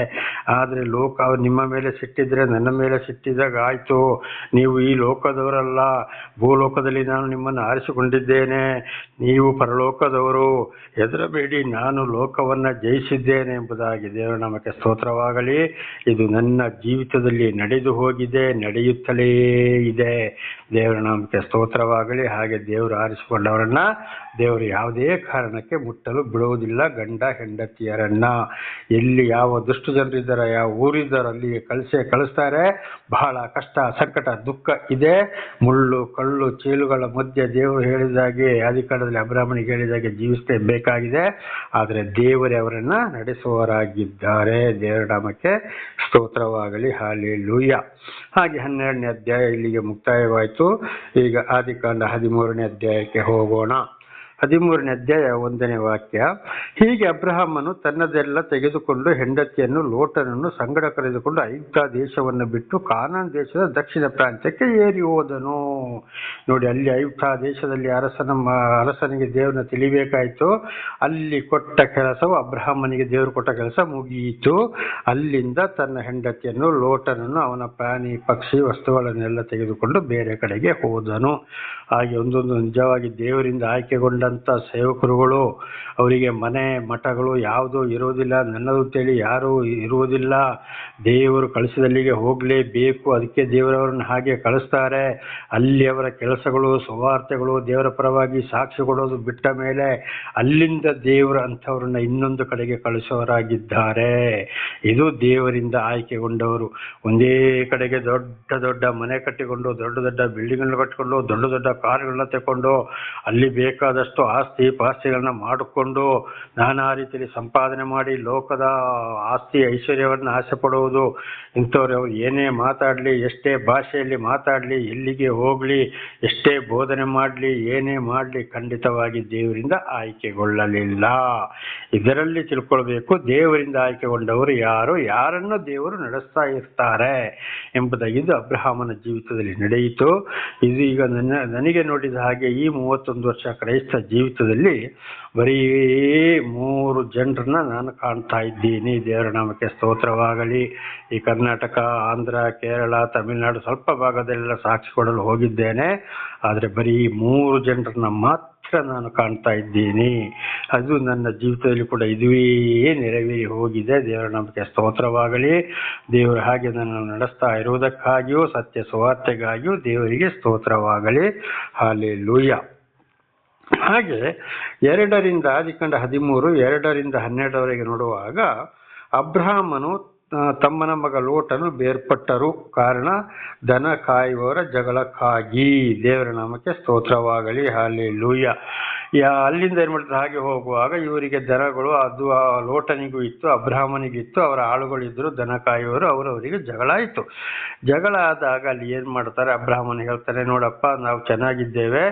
ಆದರೆ ಲೋಕ ನಿಮ್ಮ ಮೇಲೆ ಸಿಟ್ಟಿದ್ರೆ ನನ್ನ ಮೇಲೆ ಸಿಟ್ಟಿದಾಗ ಆಯಿತು. ನೀವು ಈ ಲೋಕದವರಲ್ಲ, ಭೂಲೋಕದಲ್ಲಿ ನಾನು ನಿಮ್ಮನ್ನು ಆರಿಸಿಕೊಂಡಿದ್ದೇನೆ, ನೀವು ಪರಲೋಕದವರು. ಹೆದರಬೇಡಿ, ನಾನು ಲೋಕವನ್ನು ಜಯಿಸಿದ್ದೇನೆ ಎಂಬುದಾಗಿ ದೇವರ ನಾಮಕ್ಕೆ ಸ್ತೋತ್ರವಾಗಲಿ. ಇದು ನನ್ನ ಜೀವಿತದಲ್ಲಿ ನಡೆದು ಹೋಗಿದೆ, ನಡೆಯುತ್ತಲೇ ಇದೆ. ದೇವರ ನಾಮಕ್ಕೆ ಸ್ತೋತ್ರವಾಗಲಿ. ಹಾಗೆ ದೇವರು ಆರಿಸಿಕೊಂಡವರನ್ನ ದೇವರು ಯಾವುದೇ ಕಾರಣಕ್ಕೆ ಮುಟ್ಟಲು ಬಿಡುವುದಿಲ್ಲ. ಗಂಡ ಹೆಂಡತಿಯರನ್ನ ಎಲ್ಲಿ ಯಾವ ದುಷ್ಟ ಜನರಿದ್ದಾರೋ, ಯಾವ ಊರಿದ್ದಾರೋ ಅಲ್ಲಿಗೆ ಕಳಿಸ್ತಾರೆ. ಬಹಳ ಕಷ್ಟ, ಸಂಕಟ, ದುಃಖ ಇದೆ. ಮುಳ್ಳು, ಕಲ್ಲು, ಚೀಲುಗಳ ಮಧ್ಯೆ ದೇವರು ಹೇಳಿದಾಗೆ, ಆದಿಕಾಂಡದಲ್ಲಿ ಅಬ್ರಹಾಮನಿಗೆ ಹೇಳಿದಾಗೆ ಜೀವಿಸಲೇ ಬೇಕಾಗಿದೆ. ಆದರೆ ದೇವರೇ ಅವರನ್ನ ನಡೆಸುವವರಾಗಿದ್ದಾರೆ. ದೇವರ ನಾಮಕ್ಕೆ ಸ್ತೋತ್ರವಾಗಲಿ. ಹಲ್ಲೆಲೂಯಾ. ಹಾಗೆ 12ನೇ ಅಧ್ಯಾಯ ಇಲ್ಲಿಗೆ ಮುಕ್ತಾಯವಾಯಿತು. ಈಗ ಆದಿಕಾಂಡ 13ನೇ ಅಧ್ಯಾಯಕ್ಕೆ ಹೋಗೋಣ. 13ನೇ ಅಧ್ಯಾಯ 1ನೇ ವಾಕ್ಯ. ಹೀಗೆ ಅಬ್ರಹಾಮನು ತನ್ನದೆಲ್ಲ ತೆಗೆದುಕೊಂಡು ಹೆಂಡತಿಯನ್ನು ಲೋಟನನ್ನು ಸಂಗಡ ಕರೆದುಕೊಂಡು ಐಗುಪ್ತ ದೇಶವನ್ನು ಬಿಟ್ಟು ಕಾನಾನ್ ದೇಶದ ದಕ್ಷಿಣ ಪ್ರಾಂತ್ಯಕ್ಕೆ ಏರಿ ಹೋದನು. ನೋಡಿ, ಅಲ್ಲಿ ಐಗುಪ್ತ ದೇಶದಲ್ಲಿ ಅರಸನಿಗೆ ದೇವರನ್ನ ತಿಳಿಬೇಕಾಯಿತು. ಅಲ್ಲಿ ಕೊಟ್ಟ ಕೆಲಸವು, ಅಬ್ರಹಾಮನಿಗೆ ದೇವರು ಕೊಟ್ಟ ಕೆಲಸ ಮುಗಿಯಿತು. ಅಲ್ಲಿಂದ ತನ್ನ ಹೆಂಡತಿಯನ್ನು ಲೋಟನನ್ನು ಅವನ ಪ್ರಾಣಿ ಪಕ್ಷಿ ವಸ್ತುಗಳನ್ನೆಲ್ಲ ತೆಗೆದುಕೊಂಡು ಬೇರೆ ಕಡೆಗೆ ಹೋದನು. ಹಾಗೆ ಒಂದೊಂದು ನಿಜವಾಗಿ ದೇವರಿಂದ ಆಯ್ಕೆಗೊಂಡಂಥ ಸೇವಕರುಗಳು, ಅವರಿಗೆ ಮನೆ ಮಠಗಳು ಯಾವುದೂ ಇರುವುದಿಲ್ಲ, ನನ್ನದು ಅಂತೇಳಿ ಯಾರೂ ಇರುವುದಿಲ್ಲ. ದೇವರು ಕಳಿಸಿದಲ್ಲಿಗೆ ಹೋಗಲೇಬೇಕು. ಅದಕ್ಕೆ ದೇವರವರನ್ನು ಹಾಗೆ ಕಳಿಸ್ತಾರೆ. ಅಲ್ಲಿ ಅವರ ಕೆಲಸಗಳು, ಸುವಾರ್ತೆಗಳು, ದೇವರ ಪರವಾಗಿ ಸಾಕ್ಷಿ ಕೊಡೋದು ಬಿಟ್ಟ ಮೇಲೆ ಅಲ್ಲಿಂದ ದೇವರು ಅಂಥವ್ರನ್ನ ಇನ್ನೊಂದು ಕಡೆಗೆ ಕಳಿಸೋರಾಗಿದ್ದಾರೆ. ಇದು ದೇವರಿಂದ ಆಯ್ಕೆಗೊಂಡವರು. ಒಂದೇ ಕಡೆಗೆ ದೊಡ್ಡ ದೊಡ್ಡ ಮನೆ ಕಟ್ಟಿಕೊಂಡು, ದೊಡ್ಡ ದೊಡ್ಡ ಬಿಲ್ಡಿಂಗ್ಗಳನ್ನ ಕಟ್ಟಿಕೊಂಡು, ದೊಡ್ಡ ದೊಡ್ಡ ಕಾರುಗಳನ್ನ ತಗೊಂಡು, ಅಲ್ಲಿ ಬೇಕಾದಷ್ಟು ಆಸ್ತಿ ಪಾಸ್ತಿಗಳನ್ನ ಮಾಡಿಕೊಂಡು ನಾನಾ ರೀತಿಯಲ್ಲಿ ಸಂಪಾದನೆ ಮಾಡಿ ಲೋಕದ ಆಸ್ತಿ ಐಶ್ವರ್ಯವನ್ನು ಆಸೆ ಪಡುವುದು. ಇಂಥವ್ರು ಅವ್ರು ಏನೇ ಮಾತಾಡಲಿ, ಎಷ್ಟೇ ಭಾಷೆಯಲ್ಲಿ ಮಾತಾಡಲಿ, ಎಲ್ಲಿಗೆ ಹೋಗಲಿ, ಎಷ್ಟೇ ಬೋಧನೆ ಮಾಡಲಿ, ಏನೇ ಮಾಡಲಿ, ಖಂಡಿತವಾಗಿ ದೇವರಿಂದ ಆಯ್ಕೆಗೊಳ್ಳಲಿಲ್ಲ. ಇದರಲ್ಲಿ ತಿಳ್ಕೊಳ್ಬೇಕು, ದೇವರಿಂದ ಆಯ್ಕೆಗೊಂಡವರು ಯಾರು, ಯಾರನ್ನು ದೇವರು ನಡೆಸ್ತಾ ಇರ್ತಾರೆ ಎಂಬುದಾಗಿ. ಇದು ಅಬ್ರಹಾಮನ ಜೀವಿತದಲ್ಲಿ ನಡೆಯಿತು. ಇದು ಈಗ ನನಗೆ ನೋಡಿದ ಹಾಗೆ ಈ 31 ವರ್ಷ ಕ್ರೈಸ್ತ ಜೀವಿತದಲ್ಲಿ ಬರೀ 3 ಜನರನ್ನ ನಾನು ಕಾಣ್ತಾ ಇದ್ದೀನಿ. ದೇವರ ನಾಮಕ್ಕೆ ಸ್ತೋತ್ರವಾಗಲಿ. ಈ ಕರ್ನಾಟಕ, ಆಂಧ್ರ, ಕೇರಳ, ತಮಿಳುನಾಡು ಸ್ವಲ್ಪ ಭಾಗದಲ್ಲೆಲ್ಲ ಸಾಕ್ಷಿ ಕೊಡಲು ಹೋಗಿದ್ದೇನೆ. ಆದರೆ ಬರೀ 3 ಜನರನ್ನ ಮಾತ್ರ ನಾನು ಕಾಣ್ತಾ ಇದ್ದೀನಿ. ಅದು ನನ್ನ ಜೀವಿತದಲ್ಲಿ ಕೂಡ ಇದುವೇ ನೆರವೇರಿ ಹೋಗಿದೆ. ದೇವರ ನಾಮಕ್ಕೆ ಸ್ತೋತ್ರವಾಗಲಿ. ದೇವರು ಹಾಗೆ ನನ್ನನ್ನು ನಡೆಸ್ತಾ ಇರುವುದಕ್ಕಾಗಿಯೂ, ಸತ್ಯ ಸುವಾರ್ತೆಗಾಗಿಯೂ ದೇವರಿಗೆ ಸ್ತೋತ್ರವಾಗಲಿ. ಹಲ್ಲೆಲೂಯಾ. ಹಾಗೆ 2ರಿಂದ ಆದಿಕಾಂಡ 13 2ರಿಂದ 12 ನೋಡುವಾಗ, ಅಬ್ರಹಾಮನು ತಮ್ಮನ ಮಗ ಲೋಟನು ಬೇರ್ಪಟ್ಟರು. ಕಾರಣ ದನ ಕಾಯುವವರ ಜಗಳಕ್ಕಾಗಿ. ದೇವರ ನಾಮಕ್ಕೆ ಸ್ತೋತ್ರವಾಗಲಿ. ಹಲ್ಲೆಲೂಯಾ. ಅಲ್ಲಿಂದ ಏನು ಮಾಡ್ತಾರೆ, ಹಾಗೆ ಹೋಗುವಾಗ ಇವರಿಗೆ ದನಗಳು, ಅದು ಲೋಟನಿಗೂ ಇತ್ತು, ಅಬ್ರಹಾಮನಿಗಿತ್ತು, ಅವರ ಆಳುಗಳಿದ್ದರು ದನ ಕಾಯುವವರು. ಅವರವರಿಗೆ ಜಗಳ ಆಯಿತು. ಜಗಳ ಆದಾಗ ಅಲ್ಲಿ ಏನು ಮಾಡ್ತಾರೆ, ಅಬ್ರಹಾಮನಿಗೆ ಹೇಳ್ತಾರೆ, ನೋಡಪ್ಪ, ನಾವು ಚೆನ್ನಾಗಿದ್ದೇವೆ,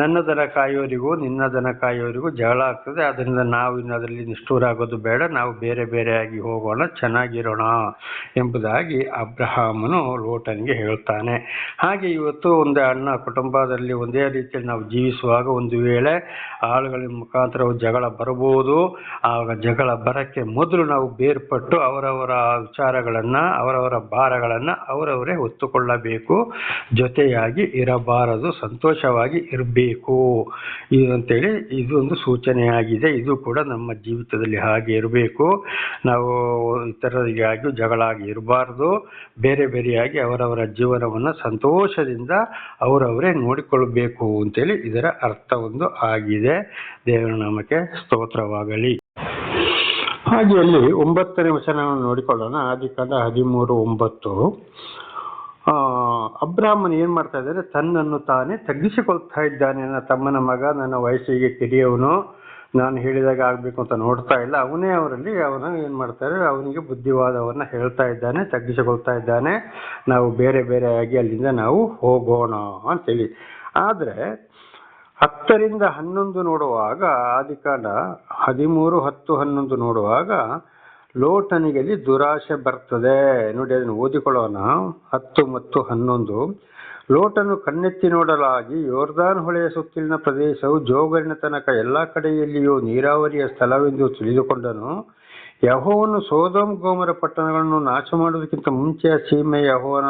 ನನ್ನ ದನ ಕಾಯುವವರಿಗೂ ನಿನ್ನ ದನ ಕಾಯುವವರಿಗೂ ಜಗಳ ಆಗ್ತದೆ, ಅದರಿಂದ ನಾವು ಇನ್ನು ಅದರಲ್ಲಿ ನಿಷ್ಠೂರ ಆಗೋದು ಬೇಡ, ನಾವು ಬೇರೆ ಬೇರೆಯಾಗಿ ಹೋಗೋಣ, ಚೆನ್ನಾಗಿರೋಣ ಎಂಬುದಾಗಿ ಅಬ್ರಹಾಮನು ಲೋಟನಿಗೆ ಹೇಳ್ತಾನೆ. ಹಾಗೆ ಇವತ್ತು ಒಂದು ಅಣ್ಣ ಕುಟುಂಬದಲ್ಲಿ ಒಂದೇ ರೀತಿಯಲ್ಲಿ ನಾವು ಜೀವಿಸುವಾಗ ಒಂದು ವೇಳೆ ಆಳುಗಳ ಮುಖಾಂತರ ಜಗಳ ಬರಬಹುದು. ಆಗ ಜಗಳ ಬರಕ್ಕೆ ಮೊದಲು ನಾವು ಬೇರ್ಪಟ್ಟು ಅವರವರ ವಿಚಾರಗಳನ್ನ, ಅವರವರ ಭಾರಗಳನ್ನ ಅವರವರೇ ಹೊತ್ತುಕೊಳ್ಳಬೇಕು. ಜೊತೆಯಾಗಿ ಇರಬಾರದು, ಸಂತೋಷವಾಗಿ ಇರಬೇಕು ಅಂತೇಳಿ ಇದು ಒಂದು ಸೂಚನೆಯಾಗಿದೆ. ಇದು ಕೂಡ ನಮ್ಮ ಜೀವಿತದಲ್ಲಿ ಹಾಗೆ ಇರಬೇಕು. ನಾವು ಇತರರಿಗಾಗಿ ಜಗಳ ಆಗಿ ಇರಬಾರ್ದು. ಬೇರೆ ಬೇರೆಯಾಗಿ ಅವರವರ ಜೀವನವನ್ನು ಸಂತೋಷದಿಂದ ಅವರವರೇ ನೋಡಿಕೊಳ್ಳಬೇಕು ಅಂತೇಳಿ ಇದರ ಅರ್ಥ ಒಂದು ಆಗಿದೆ. ದೇವರ ನಾಮಕ್ಕೆ ಸ್ತೋತ್ರವಾಗಲಿ. ಹಾಗೆ ಅಲ್ಲಿ 9ನೇ ವಚನವನ್ನು ನೋಡಿಕೊಳ್ಳೋಣ. ಆದಿಕಾಂಡ 13:9. ಅಬ್ರಾಹ್ಮನು ಏನ್ ಮಾಡ್ತಾ ಇದ್ದಾನೆ, ತನ್ನನ್ನು ತಾನೇ ತಗ್ಗಿಸಿಕೊಳ್ತಾ ಇದ್ದಾನೆ. ನನ್ನ ತಮ್ಮನ ಮಗ, ನನ್ನ ವಯಸ್ಸಿಗೆ ಕಿರಿಯವನು, ನಾನು ಹೇಳಿದಾಗ ಆಗ್ಬೇಕು ಅಂತ ನೋಡ್ತಾ ಇಲ್ಲ. ಅವನೇ ಅವನ ಏನ್ ಮಾಡ್ತಾರೆ, ಅವನಿಗೆ ಬುದ್ಧಿವಾದವನ್ನ ಹೇಳ್ತಾ ಇದ್ದಾನೆ, ತಗ್ಗಿಸಿಕೊಳ್ತಾ ಇದ್ದಾನೆ. ನಾವು ಬೇರೆ ಬೇರೆಯಾಗಿ ಅಲ್ಲಿಂದ ನಾವು ಹೋಗೋಣ ಅಂತೇಳಿ. ಆದ್ರೆ 10-11 ನೋಡುವಾಗ, ಆದಿಕಾಂಡ 13:10-11 ನೋಡುವಾಗ ಲೋಟನಿಗೆ ಅಲ್ಲಿ ದುರಾಶೆ ಬರ್ತದೆ. ನೋಡಿ, ಅದನ್ನು ಓದಿಕೊಳ್ಳೋಣ. 10 ಮತ್ತು 11. ಲೋಟನು ಕಣ್ಣೆತ್ತಿ ನೋಡಲಾಗಿ ಯೋರ್ದಾನ್ ಹೊಳೆಯ ಸುತ್ತಲಿನ ಪ್ರದೇಶವು ಜೋಗರಿನ ತನಕ ಎಲ್ಲಾ ಕಡೆಯಲ್ಲಿಯೂ ನೀರಾವರಿಯ ಸ್ಥಳವೆಂದು ತಿಳಿದುಕೊಂಡನು. ಯೆಹೋವನು ಸೊದೋಮ್ ಗೊಮೋರ ಪಟ್ಟಣಗಳನ್ನು ನಾಶ ಮಾಡುವುದಕ್ಕಿಂತ ಮುಂಚೆ ಸೀಮೆಯ ಯೆಹೋವನ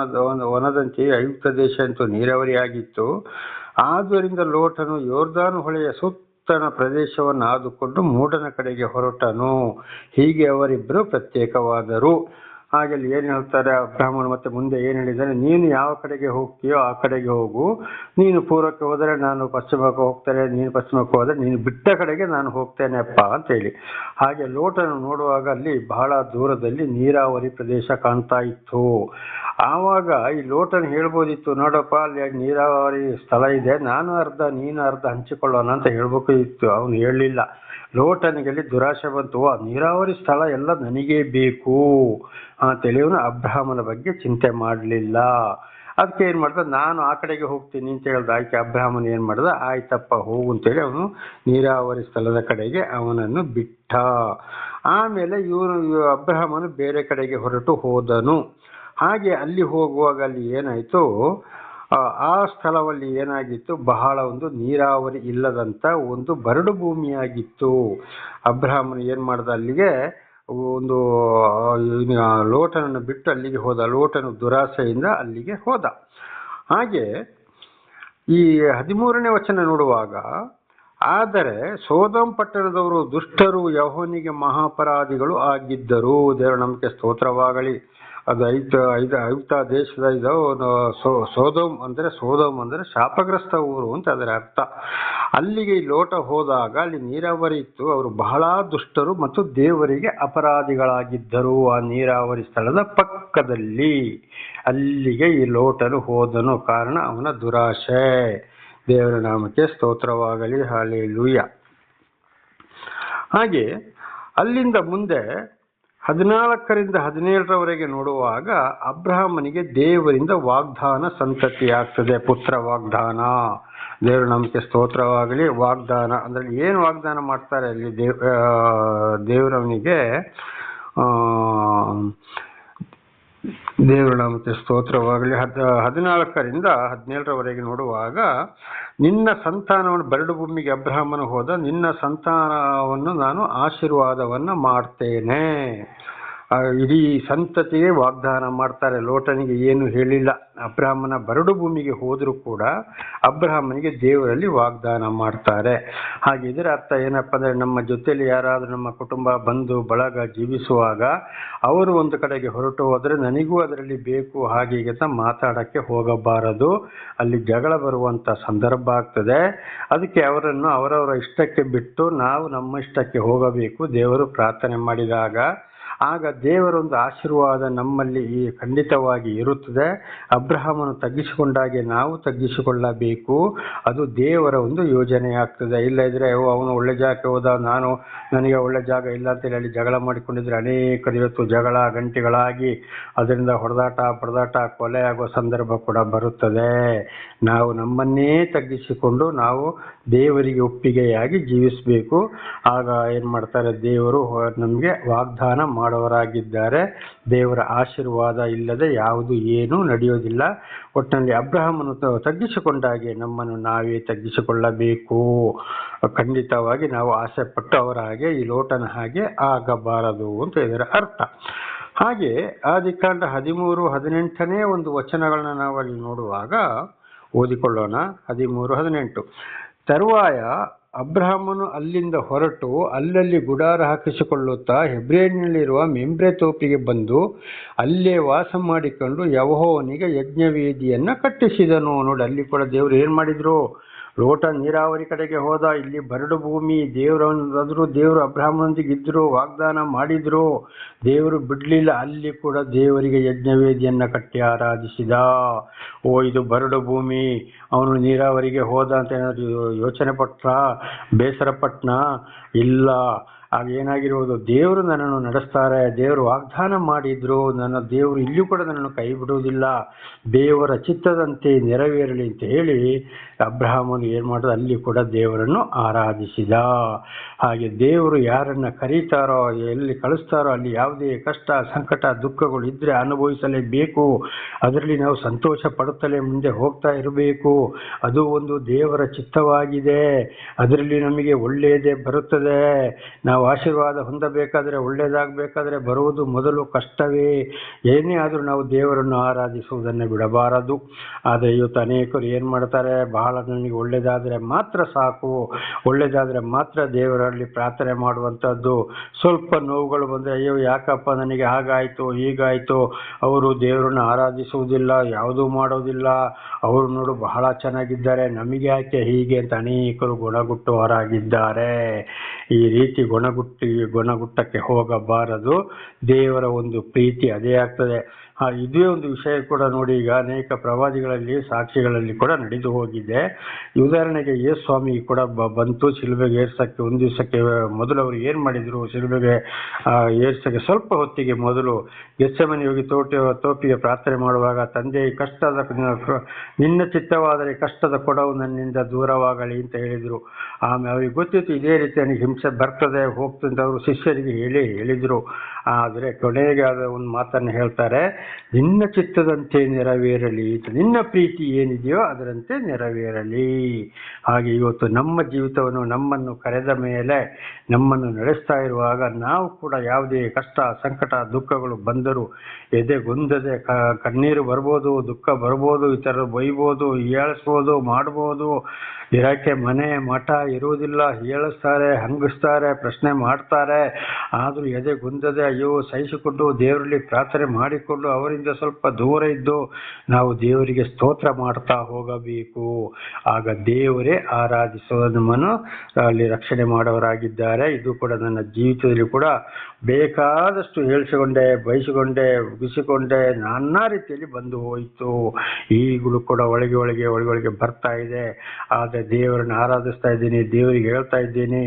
ವನದಂತೆ ಐಗುಪ್ತ ದೇಶ ಅಂತೂ ನೀರಾವರಿಯಾಗಿತ್ತು. ಆದ್ದರಿಂದ ಲೋಟನು ಯೋರ್ದಾನ್ ಹೊಳೆಯ ಸುತ್ತಣ ಪ್ರದೇಶವನ್ನು ಆದುಕೊಂಡು ಮೂಡನ ಕಡೆಗೆ ಹೊರಟನು. ಹೀಗೆ ಅವರಿಬ್ಬರು ಪ್ರತ್ಯೇಕವಾದರು. ಹಾಗೆ ಅಲ್ಲಿ ಏನ್ ಹೇಳ್ತಾರೆ, ಅಬ್ರಾಹ್ಮಣ ಮತ್ತೆ ಮುಂದೆ ಏನ್ ಹೇಳಿದ್ದಾರೆ, ನೀನು ಯಾವ ಕಡೆಗೆ ಹೋಗ್ತೀಯೋ ಆ ಕಡೆಗೆ ಹೋಗು. ನೀನು ಪೂರ್ವಕ್ಕೆ ಹೋದರೆ ನಾನು ಪಶ್ಚಿಮಕ್ಕೆ ಹೋಗ್ತೇನೆ, ನೀನು ಪಶ್ಚಿಮಕ್ಕೆ ಹೋದರೆ ನೀನು ಬಿಟ್ಟ ಕಡೆಗೆ ನಾನು ಹೋಗ್ತೇನೆಪ್ಪ ಅಂತ ಹೇಳಿ. ಹಾಗೆ ಲೋಟನು ನೋಡುವಾಗ ಅಲ್ಲಿ ಬಹಳ ದೂರದಲ್ಲಿ ನೀರಾವರಿ ಪ್ರದೇಶ ಕಾಣ್ತಾ ಇತ್ತು. ಆವಾಗ ಈ ಲೋಟನ್ ಹೇಳ್ಬೋದಿತ್ತು, ನೋಡಪ್ಪ ಅಲ್ಲಿ ನೀರಾವರಿ ಸ್ಥಳ ಇದೆ, ನಾನು ಅರ್ಧ ನೀನು ಅರ್ಧ ಹಂಚಿಕೊಳ್ಳೋಣ ಅಂತ ಹೇಳ್ಬೇಕು ಇತ್ತು. ಅವನು ಹೇಳಲಿಲ್ಲ. ಲೋಟನಿಗೆ ದುರಾಶೆ ಬಂತು, ಆ ನೀರಾವರಿ ಸ್ಥಳ ಎಲ್ಲ ನನಗೇ ಬೇಕು ಅಂತೇಳಿ ಅವನು ಅಬ್ರಾಹ್ಮನ ಬಗ್ಗೆ ಚಿಂತೆ ಮಾಡಲಿಲ್ಲ. ಅದಕ್ಕೆ ಏನ್ ಮಾಡ್ದ, ನಾನು ಆ ಕಡೆಗೆ ಹೋಗ್ತೀನಿ ಅಂತ ಹೇಳ್ದ. ಆಯ್ಕೆ ಅಬ್ರಾಹ್ಮನ್ ಏನ್ ಮಾಡ್ದ, ಆಯ್ತಪ್ಪ ಹೋಗು ಅಂತೇಳಿ ಅವನು ನೀರಾವರಿ ಸ್ಥಳದ ಕಡೆಗೆ ಅವನನ್ನು ಬಿಟ್ಟ. ಆಮೇಲೆ ಅಬ್ರಾಹ್ಮನು ಬೇರೆ ಕಡೆಗೆ ಹೊರಟು ಹೋದನು. ಹಾಗೆ ಅಲ್ಲಿ ಹೋಗುವಾಗ ಅಲ್ಲಿ ಏನಾಯ್ತು, ಆ ಸ್ಥಳದಲ್ಲಿ ಏನಾಗಿತ್ತು, ಬಹಳ ಒಂದು ನೀರಾವರಿ ಇಲ್ಲದಂತ ಒಂದು ಬರಡು ಭೂಮಿಯಾಗಿತ್ತು. ಅಬ್ರಾಹ್ಮನು ಏನ್ ಮಾಡ್ದ, ಅಲ್ಲಿಗೆ ಒಂದು ಲೋಟನನ್ನು ಬಿಟ್ಟು ಅಲ್ಲಿಗೆ ಹೋದ. ಲೋಟನು ದುರಾಸೆಯಿಂದ ಅಲ್ಲಿಗೆ ಹೋದ. ಹಾಗೆ ಈ 13ನೇ ವಚನ ನೋಡುವಾಗ, ಆದರೆ ಸೊದೋಮ್ ಪಟ್ಟಣದವರು ದುಷ್ಟರು, ಯೆಹೋವನಿಗೆ ಮಹಾಪರಾಧಿಗಳು ಆಗಿದ್ದರು. ದೇವರ ನಮಗೆ ಸ್ತೋತ್ರವಾಗಲಿ. ಅದು ಐಗುಪ್ತ ದೇಶದ ಇದು ಸೊದೋಮ್ ಅಂದ್ರೆ ಶಾಪಗ್ರಸ್ತ ಊರು ಅಂತ ಅದರ ಅರ್ಥ. ಅಲ್ಲಿಗೆ ಈ ಲೋಟ ಹೋದಾಗ ಅಲ್ಲಿ ನೀರಾವರಿ ಇತ್ತು. ಅವರು ಬಹಳ ದುಷ್ಟರು ಮತ್ತು ದೇವರಿಗೆ ಅಪರಾಧಿಗಳಾಗಿದ್ದರು. ಆ ನೀರಾವರಿ ಸ್ಥಳದ ಪಕ್ಕದಲ್ಲಿ ಅಲ್ಲಿಗೆ ಈ ಲೋಟನು ಹೋದನು. ಕಾರಣ ಅವನ ದುರಾಶೆ. ದೇವರ ನಾಮಕ್ಕೆ ಸ್ತೋತ್ರವಾಗಲಿ. ಹಲ್ಲೆಲೂಯಾ. ಹಾಗೆ ಅಲ್ಲಿಂದ ಮುಂದೆ 14-17 ನೋಡುವಾಗ ಅಬ್ರಾಹ್ಮನಿಗೆ ದೇವರಿಂದ ವಾಗ್ದಾನ ಸಂತತಿಯಾಗ್ತದೆ, ಪುತ್ರ ವಾಗ್ದಾನ. ದೇವರು ನಮಗೆ ಸ್ತೋತ್ರವಾಗಲಿ. ವಾಗ್ದಾನ ಅಂದ್ರೆ ಏನು ವಾಗ್ದಾನ ಮಾಡ್ತಾರೆ ಅಲ್ಲಿ ದೇವರವನಿಗೆ, ದೇವರು ನಮಗೆ ಸ್ತೋತ್ರವಾಗಲಿ. 14-17 ನೋಡುವಾಗ, ನಿನ್ನ ಸಂತಾನವನ್ನು ಬರಡು ಭೂಮಿಗೆ ಅಬ್ರಾಹ್ಮನು ಹೋದ, ನಿನ್ನ ಸಂತಾನವನ್ನು ನಾನು ಆಶೀರ್ವಾದವನ್ನ ಮಾಡ್ತೇನೆ. ಇಡೀ ಸಂತತಿಗೆ ವಾಗ್ದಾನ ಮಾಡ್ತಾರೆ. ಲೋಟನಿಗೆ ಏನು ಹೇಳಿಲ್ಲ. ಅಬ್ರಾಹ್ಮನ ಬರಡು ಭೂಮಿಗೆ ಹೋದರೂ ಕೂಡ ಅಬ್ರಾಹ್ಮನಿಗೆ ದೇವರಲ್ಲಿ ವಾಗ್ದಾನ ಮಾಡ್ತಾರೆ. ಹಾಗೆ ಇದರ ಅರ್ಥ ಏನಪ್ಪ ಅಂದ್ರೆ, ನಮ್ಮ ಜೊತೆಯಲ್ಲಿ ಯಾರಾದ್ರೂ ನಮ್ಮ ಕುಟುಂಬ ಬಂಧು ಬಳಗ ಜೀವಿಸುವಾಗ ಅವರು ಒಂದು ಕಡೆಗೆ ಹೊರಟು ಹೋದ್ರೆ ನನಗೂ ಅದರಲ್ಲಿ ಬೇಕು ಹಾಗೆ ಅಂತ ಮಾತಾಡಕ್ಕೆ ಹೋಗಬಾರದು. ಅಲ್ಲಿ ಜಗಳ ಬರುವಂತ ಸಂದರ್ಭ ಆಗ್ತದೆ. ಅದಕ್ಕೆ ಅವರನ್ನು ಅವರವರ ಇಷ್ಟಕ್ಕೆ ಬಿಟ್ಟು ನಾವು ನಮ್ಮ ಇಷ್ಟಕ್ಕೆ ಹೋಗಬೇಕು. ದೇವರು ಪ್ರಾರ್ಥನೆ ಮಾಡಿದಾಗ ಆಗ ದೇವರೊಂದು ಆಶೀರ್ವಾದ ನಮ್ಮಲ್ಲಿ ಖಂಡಿತವಾಗಿ ಇರುತ್ತದೆ. ಅಬ್ರಹಾಮನು ತಗ್ಗಿಸಿಕೊಂಡಾಗೆ ನಾವು ತಗ್ಗಿಸಿಕೊಳ್ಳಬೇಕು. ಅದು ದೇವರ ಒಂದು ಯೋಜನೆ ಆಗ್ತದೆ. ಇಲ್ಲದಿದ್ರೆ ಅವನು ಒಳ್ಳೆ ಜಾಗಕ್ಕೆ ಹೋದ, ನನಗೆ ಒಳ್ಳೆ ಜಾಗ ಇಲ್ಲ ಅಂತೇಳಿ ಅಲ್ಲಿ ಜಗಳ ಮಾಡಿಕೊಂಡಿದ್ರೆ ಅನೇಕರು ಇವತ್ತು ಜಗಳ ಗಂಟೆಗಳಾಗಿ ಅದರಿಂದ ಹೊಡೆದಾಟ ಬಡದಾಟ ಕೊಲೆ ಆಗೋ ಸಂದರ್ಭ ಕೂಡ ಬರುತ್ತದೆ. ನಾವು ನಮ್ಮನ್ನೇ ತಗ್ಗಿಸಿಕೊಂಡು ನಾವು ದೇವರಿಗೆ ಒಪ್ಪಿಗೆಯಾಗಿ ಜೀವಿಸಬೇಕು. ಆಗ ಏನ್ ಮಾಡ್ತಾರೆ, ದೇವರು ನಮಗೆ ವಾಗ್ದಾನ ಮಾಡೋರಾಗಿದ್ದಾರೆ. ದೇವರ ಆಶೀರ್ವಾದ ಇಲ್ಲದೆ ಯಾವುದು ಏನೂ ನಡೆಯೋದಿಲ್ಲ. ಒಟ್ಟಿನಲ್ಲಿ ಅಬ್ರಹಾಮನು ತಗ್ಗಿಸಿಕೊಂಡಾಗೆ ನಮ್ಮನ್ನು ನಾವೇ ತಗ್ಗಿಸಿಕೊಳ್ಳಬೇಕು. ಖಂಡಿತವಾಗಿ ನಾವು ಆಸೆ ಪಟ್ಟು ಅವರ ಹಾಗೆ ಈ ಲೋಟನ ಹಾಗೆ ಆಗಬಾರದು ಅಂತ ಇದರ ಅರ್ಥ. ಹಾಗೆ ಆದಿಕಾಂಡ 13-18 ಒಂದು ವಚನಗಳನ್ನ ನಾವು ಅಲ್ಲಿ ನೋಡುವಾಗ ಓದಿಕೊಳ್ಳೋಣ. 13-18. ತರುವಾಯ ಅಬ್ರಹಾಮನು ಅಲ್ಲಿಂದ ಹೊರಟು ಅಲ್ಲಲ್ಲಿ ಗುಡಾರ ಹಾಕಿಸಿಕೊಳ್ಳುತ್ತಾ ಹೆಬ್ರೋನಿನಲ್ಲಿರುವ ಮೆಂಬ್ರೆ ತೋಪಿಗೆ ಬಂದು ಅಲ್ಲೇ ವಾಸ ಮಾಡಿಕೊಂಡು ಯೆಹೋವನಿಗೆ ಯಜ್ಞವೇದಿಯನ್ನ ಕಟ್ಟಿಸಿದನು. ನೋಡಿ, ಅಲ್ಲಿ ಕೂಡ ದೇವರು ಏನ್ ಮಾಡಿದ್ರು, ಲೋಟ ನೀರಾವರಿ ಕಡೆಗೆ ಹೋದ, ಇಲ್ಲಿ ಬರಡು ಭೂಮಿ. ದೇವರು ಅಬ್ರಹಾಮನೊಂದಿಗೆ ಇದ್ರು, ವಾಗ್ದಾನ ಮಾಡಿದ್ರು, ದೇವರು ಬಿಡ್ಲಿಲ್ಲ. ಅಲ್ಲಿ ಕೂಡ ದೇವರಿಗೆ ಯಜ್ಞವೇದಿಯನ್ನ ಕಟ್ಟಿ ಆರಾಧಿಸಿದ. ಇದು ಬರಡು ಭೂಮಿ, ಅವನು ನೀರಾವರಿಗೆ ಹೋದ ಅಂತ ಏನಾದ್ರು ಯೋಚನೆ ಪಟ್ಟ, ಬೇಸರ ಪಟ್ನ? ಇಲ್ಲ. ಏನಾಗಿರುವುದು, ದೇವರು ನನ್ನನ್ನು ನಡೆಸ್ತಾರೆ, ದೇವರು ವಾಗ್ದಾನ ಮಾಡಿದ್ರು, ನನ್ನ ದೇವರು ಇಲ್ಲೂ ಕೂಡ ನನ್ನನ್ನು ಕೈ ಬಿಡುವುದಿಲ್ಲ, ದೇವರ ಚಿತ್ತದಂತೆ ನೆರವೇರಲಿ ಅಂತ ಹೇಳಿ ಅಬ್ರಹಾಮನು ಏನು ಮಾಡೋದು, ಅಲ್ಲಿ ಕೂಡ ದೇವರನ್ನು ಆರಾಧಿಸಿದ. ಹಾಗೆ ದೇವರು ಯಾರನ್ನ ಕರೀತಾರೋ, ಎಲ್ಲಿ ಕಳಿಸ್ತಾರೋ ಅಲ್ಲಿ ಯಾವುದೇ ಕಷ್ಟ ಸಂಕಟ ದುಃಖಗಳು ಇದ್ರೆ ಅನುಭವಿಸಲೇಬೇಕು. ಅದರಲ್ಲಿ ನಾವು ಸಂತೋಷ ಪಡುತ್ತಲೇ ಮುಂದೆ ಹೋಗ್ತಾ ಇರಬೇಕು. ಅದು ಒಂದು ದೇವರ ಚಿತ್ತವಾಗಿದೆ. ಅದರಲ್ಲಿ ನಮಗೆ ಒಳ್ಳೆಯದೇ ಬರುತ್ತದೆ. ನಾವು ಆಶೀರ್ವಾದ ಹೊಂದಬೇಕಾದ್ರೆ, ಒಳ್ಳೆಯದಾಗಬೇಕಾದ್ರೆ ಬರುವುದು ಮೊದಲು ಕಷ್ಟವೇ. ಏನೇ ಆದರೂ ನಾವು ದೇವರನ್ನು ಆರಾಧಿಸುವುದನ್ನು ಬಿಡಬಾರದು. ಆದರೆ ಇವತ್ತು ಅನೇಕರು ಏನು ಮಾಡ್ತಾರೆ, ಬಹಳ ನನಗೆ ಒಳ್ಳೆಯದಾದರೆ ಮಾತ್ರ ಸಾಕು, ಒಳ್ಳೆಯದಾದರೆ ಮಾತ್ರ ದೇವರಲ್ಲಿ ಪ್ರಾರ್ಥನೆ ಮಾಡುವಂಥದ್ದು. ಸ್ವಲ್ಪ ನೋವುಗಳು ಬಂದರೆ, ಅಯ್ಯೋ ಯಾಕಪ್ಪ ನನಗೆ ಹಾಗಾಯಿತು ಹೀಗಾಯಿತು, ಅವರು ದೇವರನ್ನು ಆರಾಧಿಸುವುದಿಲ್ಲ, ಯಾವುದೂ ಮಾಡೋದಿಲ್ಲ, ಅವರು ನೋಡು ಬಹಳ ಚೆನ್ನಾಗಿದ್ದಾರೆ, ನಮಗೆ ಯಾಕೆ ಹೀಗೆ ಅಂತ ಅನೇಕರು ಗುಣಗುಟ್ಟುವವರಾಗಿದ್ದಾರೆ. ಈ ರೀತಿ ಗುಣಗುಟ್ಟಕ್ಕೆ ಹೋಗಬಾರದು. ದೇವರ ಒಂದು ಪ್ರೀತಿ ಅದೇ ಆಗ್ತದೆ. ಇದೇ ಒಂದು ವಿಷಯ ಕೂಡ ನೋಡಿ, ಈಗ ಅನೇಕ ಪ್ರವಾದಿಗಳಲ್ಲಿ ಸಾಕ್ಷಿಗಳಲ್ಲಿ ಕೂಡ ನಡೆದು ಹೋಗಿದೆ. ಉದಾಹರಣೆಗೆ ಯೇಸು ಸ್ವಾಮಿ ಕೂಡ ಬಂತು ಶಿಲುಬೆಗೆ ಏರ್ಸಕ್ಕೆ. ಒಂದು ದಿವಸಕ್ಕೆ ಮೊದಲು ಅವರು ಏನು ಮಾಡಿದ್ರು, ಶಿಲುಬೆಗೆ ಏರ್ಸಕ್ಕೆ ಸ್ವಲ್ಪ ಹೊತ್ತಿಗೆ ಮೊದಲು ಗೆತ್ಸೆಮನೆ ಹೋಗಿ ತೋಪಿಗೆ ಪ್ರಾರ್ಥನೆ ಮಾಡುವಾಗ, ತಂದೆ ನಿನ್ನ ಚಿತ್ತವಾದರೆ ಕಷ್ಟದ ಕೊಡವು ನನ್ನಿಂದ ದೂರವಾಗಲಿ ಅಂತ ಹೇಳಿದರು. ಆಮೇಲೆ ಅವ್ರಿಗೆ ಗೊತ್ತಿತ್ತು ಇದೇ ರೀತಿ ನನಗೆ ಹಿಂಸೆ ಬರ್ತದೆ ಹೋಗ್ತಂತ ಅವರು ಶಿಷ್ಯರಿಗೆ ಹೇಳಿದರು. ಆದರೆ ಕೊನೆಗೆ ಆದ ಒಂದು ಮಾತನ್ನು ಹೇಳ್ತಾರೆ, ನಿನ್ನ ಚಿತ್ತದಂತೆ ನೆರವೇರಲಿ, ನಿನ್ನ ಪ್ರೀತಿ ಏನಿದೆಯೋ ಅದರಂತೆ ನೆರವೇರಲಿ. ಹಾಗೆ ಇವತ್ತು ನಮ್ಮ ಜೀವಿತವನ್ನು, ನಮ್ಮನ್ನು ಕರೆದ ಮೇಲೆ ನಮ್ಮನ್ನು ನಡೆಸ್ತಾ ಇರುವಾಗ ನಾವು ಕೂಡ ಯಾವುದೇ ಕಷ್ಟ ಸಂಕಟ ದುಃಖಗಳು ಬಂದರೂ ಎದೆಗುಂದದೆ, ಕಣ್ಣೀರು ಬರ್ಬೋದು, ದುಃಖ ಬರ್ಬೋದು, ಈ ಥರ ಬೈಬೋದು, ಹೀಯಾಳಿಸ್ಬೋದು, ಮಾಡ್ಬೋದು. ಇರೋಕ್ಕೆ ಮನೆ ಮಠ ಇರುವುದಿಲ್ಲ, ಹೀಯಾಳಿಸ್ತಾರೆ, ಹಂಗಿಸ್ತಾರೆ, ಪ್ರಶ್ನೆ ಮಾಡ್ತಾರೆ. ಆದರೂ ಎದೆಗುಂದದೆ ಅಯ್ಯೋ ಸಹಿಸಿಕೊಂಡು ದೇವರಲ್ಲಿ ಪ್ರಾರ್ಥನೆ ಮಾಡಿಕೊಂಡು ಅವರಿಂದ ಸ್ವಲ್ಪ ದೂರ ಇದ್ದು ನಾವು ದೇವರಿಗೆ ಸ್ತೋತ್ರ ಮಾಡ್ತಾ ಹೋಗಬೇಕು. ಆಗ ದೇವರೇ ಆರಾಧಿಸುವ ನಮ್ಮನ್ನು ಅಲ್ಲಿ ರಕ್ಷಣೆ ಮಾಡೋರಾಗಿದ್ದಾರೆ. ಇದು ಕೂಡ ನನ್ನ ಜೀವಿತದಲ್ಲಿ ಕೂಡ ಬೇಕಾದಷ್ಟು ಹೇಳಿಸಿಕೊಂಡೆ, ಬಯಸಿಕೊಂಡೆ, ಉಗಿಸಿಕೊಂಡೆ, ನಾನಾ ರೀತಿಯಲ್ಲಿ ಬಂದು ಹೋಯಿತು. ಈಗಲೂ ಕೂಡ ಒಳಗೆ ಬರ್ತಾ ಇದೆ. ಆದರೆ ದೇವರನ್ನು ಆರಾಧಿಸ್ತಾ ಇದ್ದೀನಿ, ದೇವರಿಗೆ ಹೇಳ್ತಾ ಇದ್ದೀನಿ.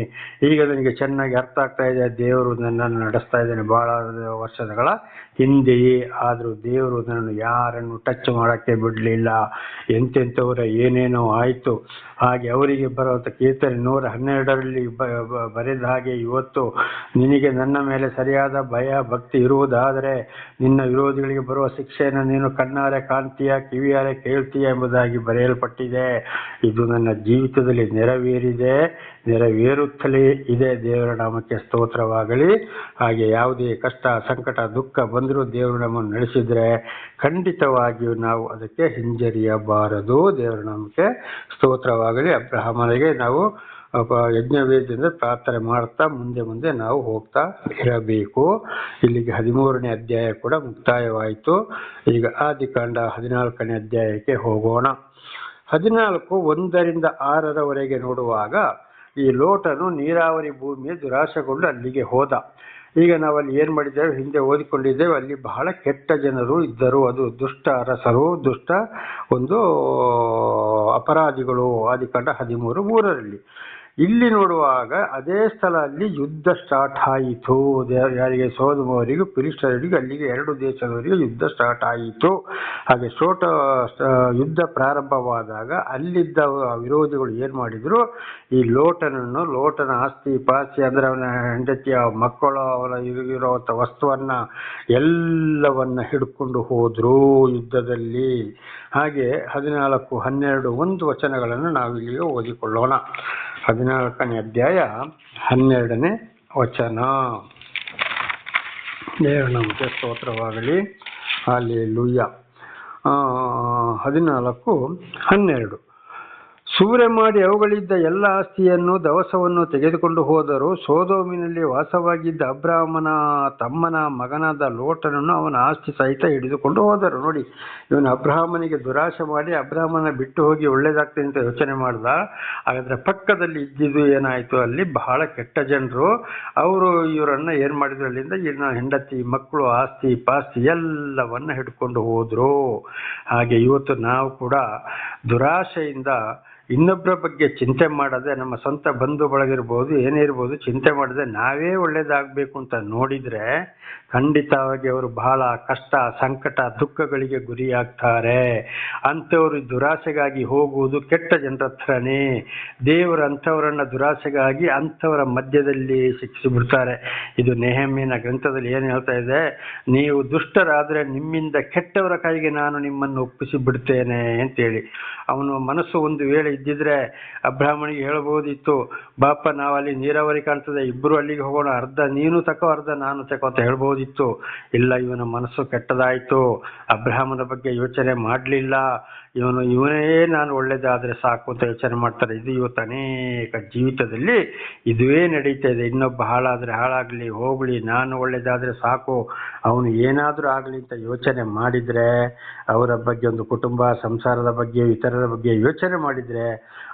ಈಗ ನನಗೆ ಚೆನ್ನಾಗಿ ಅರ್ಥ ಆಗ್ತಾ ಇದೆ, ದೇವರು ನನ್ನನ್ನು ನಡೆಸ್ತಾ ಇದ್ದೇನೆ ಬಹಳ ವರ್ಷಗಳ ಹಿಂದೆಯೇ. ಆದರೂ ದೇವರು ನನ್ನನ್ನು ಯಾರನ್ನು ಟಚ್ ಮಾಡೋಕ್ಕೆ ಬಿಡಲಿಲ್ಲ. ಎಂತೆಂಥವರ ಏನೇನೋ ಆಯಿತು. ಹಾಗೆ ಅವರಿಗೆ ಬರುವಂಥ ಕೀರ್ತನೆ 112ರಲ್ಲಿ ಬರೆದ ಹಾಗೆ, ಇವತ್ತು ನಿನಗೆ ನನ್ನ ಮೇಲೆ ಸರಿಯಾದ ಭಯ ಭಕ್ತಿ ಇರುವುದಾದರೆ ನಿನ್ನ ವಿರೋಧಿಗಳಿಗೆ ಬರುವ ಶಿಕ್ಷೆಯನ್ನು ನೀನು ಕಣ್ಣಾರೆ ಕಾಣ್ತೀಯ, ಕಿವಿಯಾರೆ ಕೇಳ್ತೀಯ ಎಂಬುದಾಗಿ ಬರೆಯಲ್ಪಟ್ಟಿದೆ. ಇದು ನನ್ನ ಜೀವಿತದಲ್ಲಿ ನೆರವೇರಿದೆ, ನೆರವೇರುತ್ತಲೇ ಇದೆ. ದೇವರ ನಾಮಕ್ಕೆ ಸ್ತೋತ್ರವಾಗಲಿ. ಹಾಗೆ ಯಾವುದೇ ಕಷ್ಟ ಸಂಕಟ ದುಃಖ ಬಂದರೂ ದೇವರು ನಮ್ಮನ್ನು ನಡೆಸಿದರೆ ಖಂಡಿತವಾಗಿಯೂ ನಾವು ಅದಕ್ಕೆ ಹಿಂಜರಿಯಬಾರದು. ದೇವರ ನಾಮಕ್ಕೆ ಸ್ತೋತ್ರವಾಗಲಿ. ಅಬ್ರಹಾಮನಿಗೆ ನಾವು ಯಜ್ಞವೇದಿಯಿಂದ ಪ್ರಾರ್ಥನೆ ಮಾಡ್ತಾ ಮುಂದೆ ನಾವು ಹೋಗ್ತಾ ಇರಬೇಕು. ಇಲ್ಲಿಗೆ 13ನೇ ಅಧ್ಯಾಯ ಕೂಡ ಮುಕ್ತಾಯವಾಯಿತು. ಈಗ ಆದಿಕಾಂಡ 14ನೇ ಅಧ್ಯಾಯಕ್ಕೆ ಹೋಗೋಣ. 14:1-6 ನೋಡುವಾಗ, ಈ ಲೋಟನು ನೀರಾವರಿ ಭೂಮಿಯ ದುರಾಶೆಗೊಂಡು ಅಲ್ಲಿಗೆ ಹೋದ. ಈಗ ನಾವಲ್ಲಿ ಏನು ಮಾಡಿದ್ದೇವೆ, ಹಿಂದೆ ಓದಿಕೊಂಡಿದ್ದೇವೆ, ಅಲ್ಲಿ ಬಹಳ ಕೆಟ್ಟ ಜನರು ಇದ್ದರು. ಅದು ದುಷ್ಟ ಅರಸರು, ದುಷ್ಟ ಒಂದು ಅಪರಾಧಿಗಳು. ಆದಿಕಾಂಡ 13:3 ಇಲ್ಲಿ ನೋಡುವಾಗ ಅದೇ ಸ್ಥಳ ಅಲ್ಲಿ ಯುದ್ಧ ಸ್ಟಾರ್ಟ್ ಆಯಿತು. ಯಾರಿಗೆ? ಸೊದೋಮವರಿಗೂ ಫಿಲಿಷ್ಟಿಯರಿಗೂ, ಅಲ್ಲಿಗೆ 2 ದೇಶದವರಿಗೆ ಯುದ್ಧ ಸ್ಟಾರ್ಟ್ ಆಯಿತು. ಹಾಗೆ ಯುದ್ಧ ಪ್ರಾರಂಭವಾದಾಗ ಅಲ್ಲಿದ್ದ ವಿರೋಧಿಗಳು ಏನು ಮಾಡಿದ್ರು, ಈ ಲೋಟನ ಆಸ್ತಿ ಪಾಸ್ತಿ ಅಂದರೆ ಅವನ ಹೆಂಡತಿಯ ಮಕ್ಕಳು, ಅವನ ಇರುವಂಥ ವಸ್ತುವನ್ನ ಎಲ್ಲವನ್ನ ಹಿಡ್ಕೊಂಡು ಹೋದ್ರು ಯುದ್ಧದಲ್ಲಿ. ಹಾಗೆ 14:12 ವಚನಗಳನ್ನು ನಾವು ಇಲ್ಲಿಗೆ ಓದಿಕೊಳ್ಳೋಣ. 14ನೇ ಅಧ್ಯಾಯ 12ನೇ ವಚನ. ದೇವರ ನಾಮಕ್ಕೆ ಸ್ತೋತ್ರವಾಗಲಿ. ಹಲ್ಲೆಲೂಯಾ. 14:12 ಸೂರೆ ಮಾಡಿ ಅವುಗಳಿದ್ದ ಎಲ್ಲ ಆಸ್ತಿಯನ್ನು ದವಸವನ್ನು ತೆಗೆದುಕೊಂಡು ಹೋದರು. ಸೋದೋಮಿನಲ್ಲಿ ವಾಸವಾಗಿದ್ದ ಅಬ್ರಾಮನ ತಮ್ಮನ ಮಗನಾದ ಲೋಟನನ್ನು ಅವನ ಆಸ್ತಿ ಸಹಿತ ಹಿಡಿದುಕೊಂಡು ಹೋದರು. ನೋಡಿ, ಇವನು ಅಬ್ರಾಹ್ಮನಿಗೆ ದುರಾಶೆ ಮಾಡಿ ಅಬ್ರಾಹ್ಮನ ಬಿಟ್ಟು ಹೋಗಿ ಒಳ್ಳೇದಾಗ್ತದೆ ಅಂತ ಯೋಚನೆ ಮಾಡ್ದ. ಹಾಗಾದ್ರೆ ಪಕ್ಕದಲ್ಲಿ ಇದ್ದಿದ್ದು ಏನಾಯ್ತು, ಅಲ್ಲಿ ಬಹಳ ಕೆಟ್ಟ ಜನರು. ಅವರು ಇವರನ್ನ ಏನ್ ಮಾಡಿದ್ರು, ಅಲ್ಲಿಂದ ಇನ್ನ ಹೆಂಡತಿ ಮಕ್ಕಳು ಆಸ್ತಿ ಪಾಸ್ತಿ ಎಲ್ಲವನ್ನ ಹಿಡ್ಕೊಂಡು ಹೋದ್ರು. ಹಾಗೆ ಇವತ್ತು ನಾವು ಕೂಡ ದುರಾಶೆಯಿಂದ ಇನ್ನೊಬ್ಬರ ಬಗ್ಗೆ ಚಿಂತೆ ಮಾಡದೆ, ನಮ್ಮ ಸ್ವಂತ ಬಂಧು ಬಳಗಿರ್ಬೋದು, ಏನೇ ಇರ್ಬೋದು, ಚಿಂತೆ ಮಾಡದೆ ನಾವೇ ಒಳ್ಳೇದಾಗಬೇಕು ಅಂತ ನೋಡಿದ್ರೆ ಖಂಡಿತವಾಗಿ ಅವರು ಬಹಳ ಕಷ್ಟ, ಸಂಕಟ, ದುಃಖಗಳಿಗೆ ಗುರಿಯಾಗ್ತಾರೆ. ಅಂಥವ್ರು ದುರಾಸೆಗಾಗಿ ಹೋಗುವುದು ಕೆಟ್ಟ ಜನರ ಹತ್ರನೇ. ದೇವರು ಅಂಥವರನ್ನ ದುರಾಸೆಗಾಗಿ ಅಂಥವರ ಮಧ್ಯದಲ್ಲಿ ಶಿಕ್ಷಿಸಿಬಿಡ್ತಾರೆ. ಇದು ನೆಹಮ್ಯನ ಗ್ರಂಥದಲ್ಲಿ ಏನು ಹೇಳ್ತಾ ಇದೆ, ನೀವು ದುಷ್ಟರಾದರೆ ನಿಮ್ಮಿಂದ ಕೆಟ್ಟವರ ಕೈಗೆ ನಾನು ನಿಮ್ಮನ್ನು ಒಪ್ಪಿಸಿ ಬಿಡ್ತೇನೆ ಅಂತೇಳಿ. ಅವನು ಮನಸ್ಸು ಒಂದು ವೇಳೆ ಇದ್ದಿದ್ರೆ ಅಬ್ರಾಹ್ಮಣಿಗೆ ಹೇಳ್ಬೋದಿತ್ತು, ಬಾಪ ನಾವಲ್ಲಿ ನೀರಾವರಿ ಕಾಣ್ತದೆ, ಇಬ್ಬರು ಅಲ್ಲಿಗೆ ಹೋಗೋಣ, ಅರ್ಧ ನೀನು ತಕೋ ಅರ್ಧ ನಾನು ತಕೋ ಅಂತ ಹೇಳ್ಬೋದಿತ್ತು. ಇಲ್ಲ, ಇವನ ಮನಸ್ಸು ಕೆಟ್ಟದಾಯ್ತು, ಅಬ್ರಾಹ್ಮನ ಬಗ್ಗೆ ಯೋಚನೆ ಮಾಡಲಿಲ್ಲ. ಇವನೇ ನಾನು ಒಳ್ಳೇದಾದ್ರೆ ಸಾಕು ಅಂತ ಯೋಚನೆ ಮಾಡ್ತಾರೆ. ಇದು ಇವತ್ತು ಅನೇಕ ಜೀವಿತದಲ್ಲಿ ಇದುವೇ ನಡೀತಾ ಇದೆ. ಇನ್ನೊಬ್ಬ ಹಾಳಾದ್ರೆ ಹಾಳಾಗ್ಲಿ ಹೋಗ್ಲಿ, ನಾನು ಒಳ್ಳೇದಾದ್ರೆ ಸಾಕು, ಅವನು ಏನಾದ್ರೂ ಆಗ್ಲಿ ಅಂತ ಯೋಚನೆ ಮಾಡಿದ್ರೆ, ಅವರ ಬಗ್ಗೆ ಒಂದು ಕುಟುಂಬ ಸಂಸಾರದ ಬಗ್ಗೆ ಇತರರ ಬಗ್ಗೆ ಯೋಚನೆ ಮಾಡಿದ್ರೆ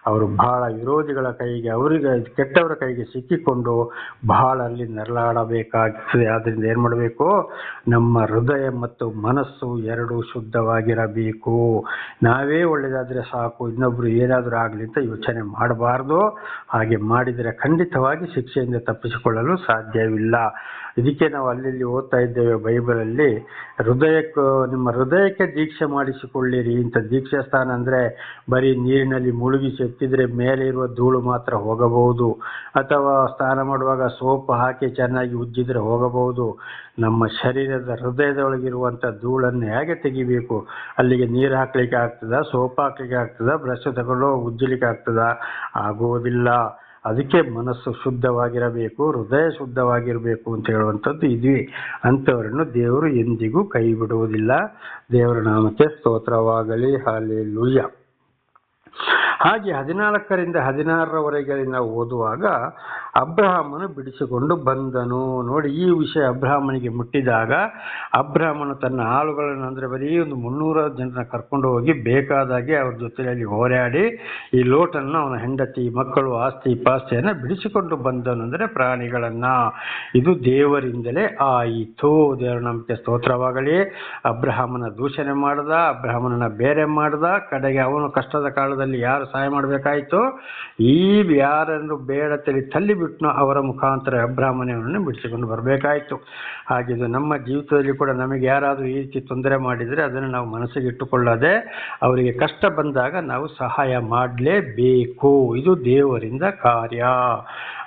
ಅವರು ಬಹಳ ವಿರೋಧಿಗಳ ಕೈಗೆ, ಅವರಿಗೆ ಕೆಟ್ಟವರ ಕೈಗೆ ಸಿಕ್ಕಿಕೊಂಡು ಬಹಳ ಅಲ್ಲಿ ನರಳಾಡಬೇಕಾಗ್ತದೆ. ಆದ್ರಿಂದ ಏನ್ ಮಾಡಬೇಕು, ನಮ್ಮ ಹೃದಯ ಮತ್ತು ಮನಸ್ಸು ಎರಡೂ ಶುದ್ಧವಾಗಿರಬೇಕು. ನಾವೇ ಒಳ್ಳೇದಾದ್ರೆ ಸಾಕು, ಇನ್ನೊಬ್ರು ಏನಾದ್ರೂ ಆಗ್ಲಿ ಅಂತ ಯೋಚನೆ ಮಾಡಬಾರ್ದು. ಹಾಗೆ ಮಾಡಿದರೆ ಖಂಡಿತವಾಗಿ ಶಿಕ್ಷೆಯಿಂದ ತಪ್ಪಿಸಿಕೊಳ್ಳಲು ಸಾಧ್ಯವಿಲ್ಲ. ಇದಕ್ಕೆ ನಾವು ಅಲ್ಲಿ ಓದ್ತಾ ಇದ್ದೇವೆ ಬೈಬಲಲ್ಲಿ, ನಿಮ್ಮ ಹೃದಯಕ್ಕೆ ದೀಕ್ಷೆ ಮಾಡಿಸಿಕೊಳ್ಳಿರಿ ಅಂತ. ದೀಕ್ಷಾ ಸ್ಥಾನ ಅಂದ್ರೆ ಬರೀ ನೀರಿನಲ್ಲಿ ಮುಳುಗಿಸಿ ಎತ್ತಿದ್ರೆ ಮೇಲೆ ಇರುವ ಧೂಳು ಮಾತ್ರ ಹೋಗಬಹುದು, ಅಥವಾ ಸ್ನಾನ ಮಾಡುವಾಗ ಸೋಪ್ ಹಾಕಿ ಚೆನ್ನಾಗಿ ಉಜ್ಜಿದ್ರೆ ಹೋಗಬಹುದು. ನಮ್ಮ ಶರೀರದ ಹೃದಯದೊಳಗಿರುವಂಥ ಧೂಳನ್ನು ಹೇಗೆ ತೆಗಿಬೇಕು? ಅಲ್ಲಿಗೆ ನೀರು ಹಾಕ್ಲಿಕ್ಕೆ ಆಗ್ತದ, ಸೋಪ್ ಹಾಕ್ಲಿಕ್ಕೆ ಆಗ್ತದ, ಬ್ರಷ್ ತಗೊಂಡು ಉಜ್ಜಲಿಕ್ಕೆ ಆಗ್ತದ? ಆಗೋದಿಲ್ಲ. ಅದಕ್ಕೆ ಮನಸ್ಸು ಶುದ್ಧವಾಗಿರಬೇಕು, ಹೃದಯ ಶುದ್ಧವಾಗಿರಬೇಕು ಅಂತ ಹೇಳುವಂಥದ್ದು ಇದ್ವಿ. ಅಂಥವರನ್ನು ದೇವರು ಎಂದಿಗೂ ಕೈ ಬಿಡುವುದಿಲ್ಲ. ದೇವರ ನಾಮಕ್ಕೆ ಸ್ತೋತ್ರವಾಗಲಿ. ಹಲ್ಲೆಲೂಯಾ. ಹಾಗೆ 14ರಿಂದ 16ರವರೆಗೆ ನಾವು ಓದುವಾಗ ಅಬ್ರಹಾಮನು ಬಿಡಿಸಿಕೊಂಡು ಬಂದನು. ನೋಡಿ, ಈ ವಿಷಯ ಅಬ್ರಹಾಮನಿಗೆ ಮುಟ್ಟಿದಾಗ ಅಬ್ರಹಾಮನು ತನ್ನ ಆಳುಗಳನ್ನು, ಅಂದರೆ ಬರೀ ಒಂದು 300 ಜನರನ್ನ ಕರ್ಕೊಂಡು ಹೋಗಿ ಬೇಕಾದಾಗೆ ಅವ್ರ ಜೊತೆಯಲ್ಲಿ ಹೋರಾಡಿ ಈ ಲೋಟನ್ನು, ಅವನ ಹೆಂಡತಿ ಮಕ್ಕಳು ಆಸ್ತಿ ಪಾಸ್ತಿಯನ್ನು ಬಿಡಿಸಿಕೊಂಡು ಬಂದನು, ಅಂದರೆ ಪ್ರಾಣಿಗಳನ್ನ. ಇದು ದೇವರಿಂದಲೇ ಆಯಿತು. ದೇವರ ನಮಗೆ ಸ್ತೋತ್ರವಾಗಲಿ. ಅಬ್ರಹಾಮನ ದೂಷಣೆ ಮಾಡ್ದ, ಅಬ್ರಹಾಮನನ್ನ ಬೇರೆ ಮಾಡ್ದ. ಕಡೆಗೆ ಅವನು ಕಷ್ಟದ ಕಾಲದಲ್ಲಿ ಯಾರು ಸಹಾಯ ಮಾಡಬೇಕಾಯ್ತು, ಈ ಯಾರನ್ನು ಬೇಡ ತಳ್ಳಿ ಬಿಟ್ನೋ ಅವರ ಮುಖಾಂತರ ಅಬ್ರಹಾಮನನ್ನು ಬಿಡಿಸಿಕೊಂಡು ಬರಬೇಕಾಯ್ತು. ಹಾಗಿದು ನಮ್ಮ ಜೀವಿತದಲ್ಲಿ ಕೂಡ ನಮಗೆ ಯಾರಾದರೂ ಈ ರೀತಿ ತೊಂದರೆ ಮಾಡಿದರೆ ಅದನ್ನು ನಾವು ಮನಸ್ಸಿಗೆ ಇಟ್ಟುಕೊಳ್ಳದೆ ಅವರಿಗೆ ಕಷ್ಟ ಬಂದಾಗ ನಾವು ಸಹಾಯ ಮಾಡಲೇಬೇಕು. ಇದು ದೇವರಿಂದ ಕಾರ್ಯ.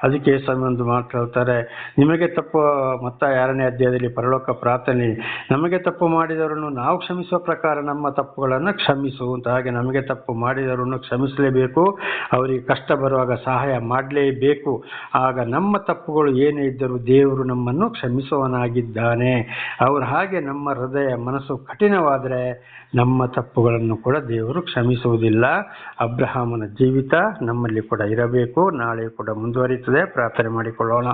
ಅದಕ್ಕೆ ಒಂದು ಮಾತು ಹೇಳ್ತಾರೆ, ನಿಮಗೆ ತಪ್ಪು, ಮತ್ತ 6ನೇ ಅಧ್ಯಾಯದಲ್ಲಿ ಪರಲೋಕ ಪ್ರಾರ್ಥನೆ, ನಮಗೆ ತಪ್ಪು ಮಾಡಿದವರನ್ನು ನಾವು ಕ್ಷಮಿಸುವ ಪ್ರಕಾರ ನಮ್ಮ ತಪ್ಪುಗಳನ್ನು ಕ್ಷಮಿಸು ಅಂತ. ಹಾಗೆ ನಮಗೆ ತಪ್ಪು ಮಾಡಿದವರನ್ನು ಕ್ಷಮಿಸಲೇಬೇಕು, ಅವರಿಗೆ ಕಷ್ಟ ಬರುವಾಗ ಸಹಾಯ ಮಾಡಲೇಬೇಕು. ಆಗ ನಮ್ಮ ತಪ್ಪುಗಳು ಏನೇ ಇದ್ದರೂ ದೇವರು ನಮ್ಮನ್ನು ಕ್ಷಮಿಸುವವನಾಗಿದ್ದಾನೆ. ಅವರು ಹಾಗೆ ನಮ್ಮ ಹೃದಯ ಮನಸ್ಸು ಕಠಿಣವಾದರೆ ನಮ್ಮ ತಪ್ಪುಗಳನ್ನು ಕೂಡ ದೇವರು ಕ್ಷಮಿಸುವುದಿಲ್ಲ. ಅಬ್ರಹಾಮನ ಜೀವಿತ ನಮ್ಮಲ್ಲಿ ಕೂಡ ಇರಬೇಕು. ನಾಳೆ ಕೂಡ ಮುಂದುವರಿಯುತ್ತದೆ. ಪ್ರಾರ್ಥನೆ ಮಾಡಿಕೊಳ್ಳೋಣ.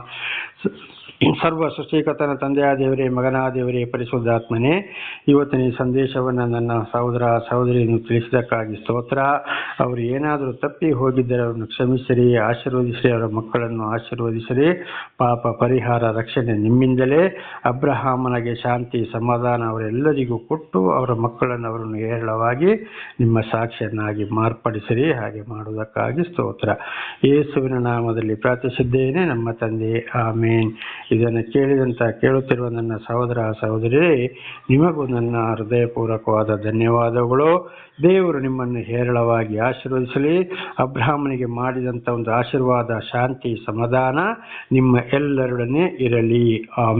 ಸರ್ವ ಸೃಷ್ಟಿಕರ್ತನ ತಂದೆಯಾದ ದೇವರೇ, ಮಗನಾದ ದೇವರೇ, ಪರಿಶುದ್ಧಾತ್ಮನೇ, ಇವತ್ತಿನ ಈ ಸಂದೇಶವನ್ನು ನನ್ನ ಸಹೋದರ ಸಹೋದರಿಯನ್ನು ತಿಳಿಸಿದ್ದಕ್ಕಾಗಿ ಸ್ತೋತ್ರ. ಅವರು ಏನಾದರೂ ತಪ್ಪಿ ಹೋಗಿದ್ದರೆ ಅವರನ್ನು ಕ್ಷಮಿಸಿರಿ, ಆಶೀರ್ವದಿಸಿರಿ, ಅವರ ಮಕ್ಕಳನ್ನು ಆಶೀರ್ವದಿಸಿರಿ. ಪಾಪ ಪರಿಹಾರ, ರಕ್ಷಣೆ ನಿಮ್ಮಿಂದಲೇ. ಅಬ್ರಹಾಮನಿಗೆ ಶಾಂತಿ ಸಮಾಧಾನ ಅವರೆಲ್ಲರಿಗೂ ಕೊಟ್ಟು ಅವರ ಮಕ್ಕಳನ್ನು, ಅವರನ್ನು ಹೇರಳವಾಗಿ ನಿಮ್ಮ ಸಾಕ್ಷಿಯನ್ನಾಗಿ ಮಾರ್ಪಡಿಸಿರಿ. ಹಾಗೆ ಮಾಡುವುದಕ್ಕಾಗಿ ಸ್ತೋತ್ರ. ಯೇಸುವಿನ ನಾಮದಲ್ಲಿ ಪ್ರಾರ್ಥಿಸಿದ್ದೇನೆ ನಮ್ಮ ತಂದೆ, ಆಮೇನ್. ಇದನ್ನು ಕೇಳುತ್ತಿರುವ ನನ್ನ ಸಹೋದರ ಸಹೋದರಿ, ನಿಮಗೂ ನನ್ನ ಹೃದಯಪೂರ್ವಕವಾದ ಧನ್ಯವಾದಗಳು. ದೇವರು ನಿಮ್ಮನ್ನು ಹೇರಳವಾಗಿ ಆಶೀರ್ವದಿಸಲಿ. ಅಬ್ರಹಾಮನಿಗೆ ಮಾಡಿದಂಥ ಒಂದು ಆಶೀರ್ವಾದ, ಶಾಂತಿ, ಸಮಾಧಾನ ನಿಮ್ಮ ಎಲ್ಲರೊಡನೆ ಇರಲಿ. ಆಮೇನ್.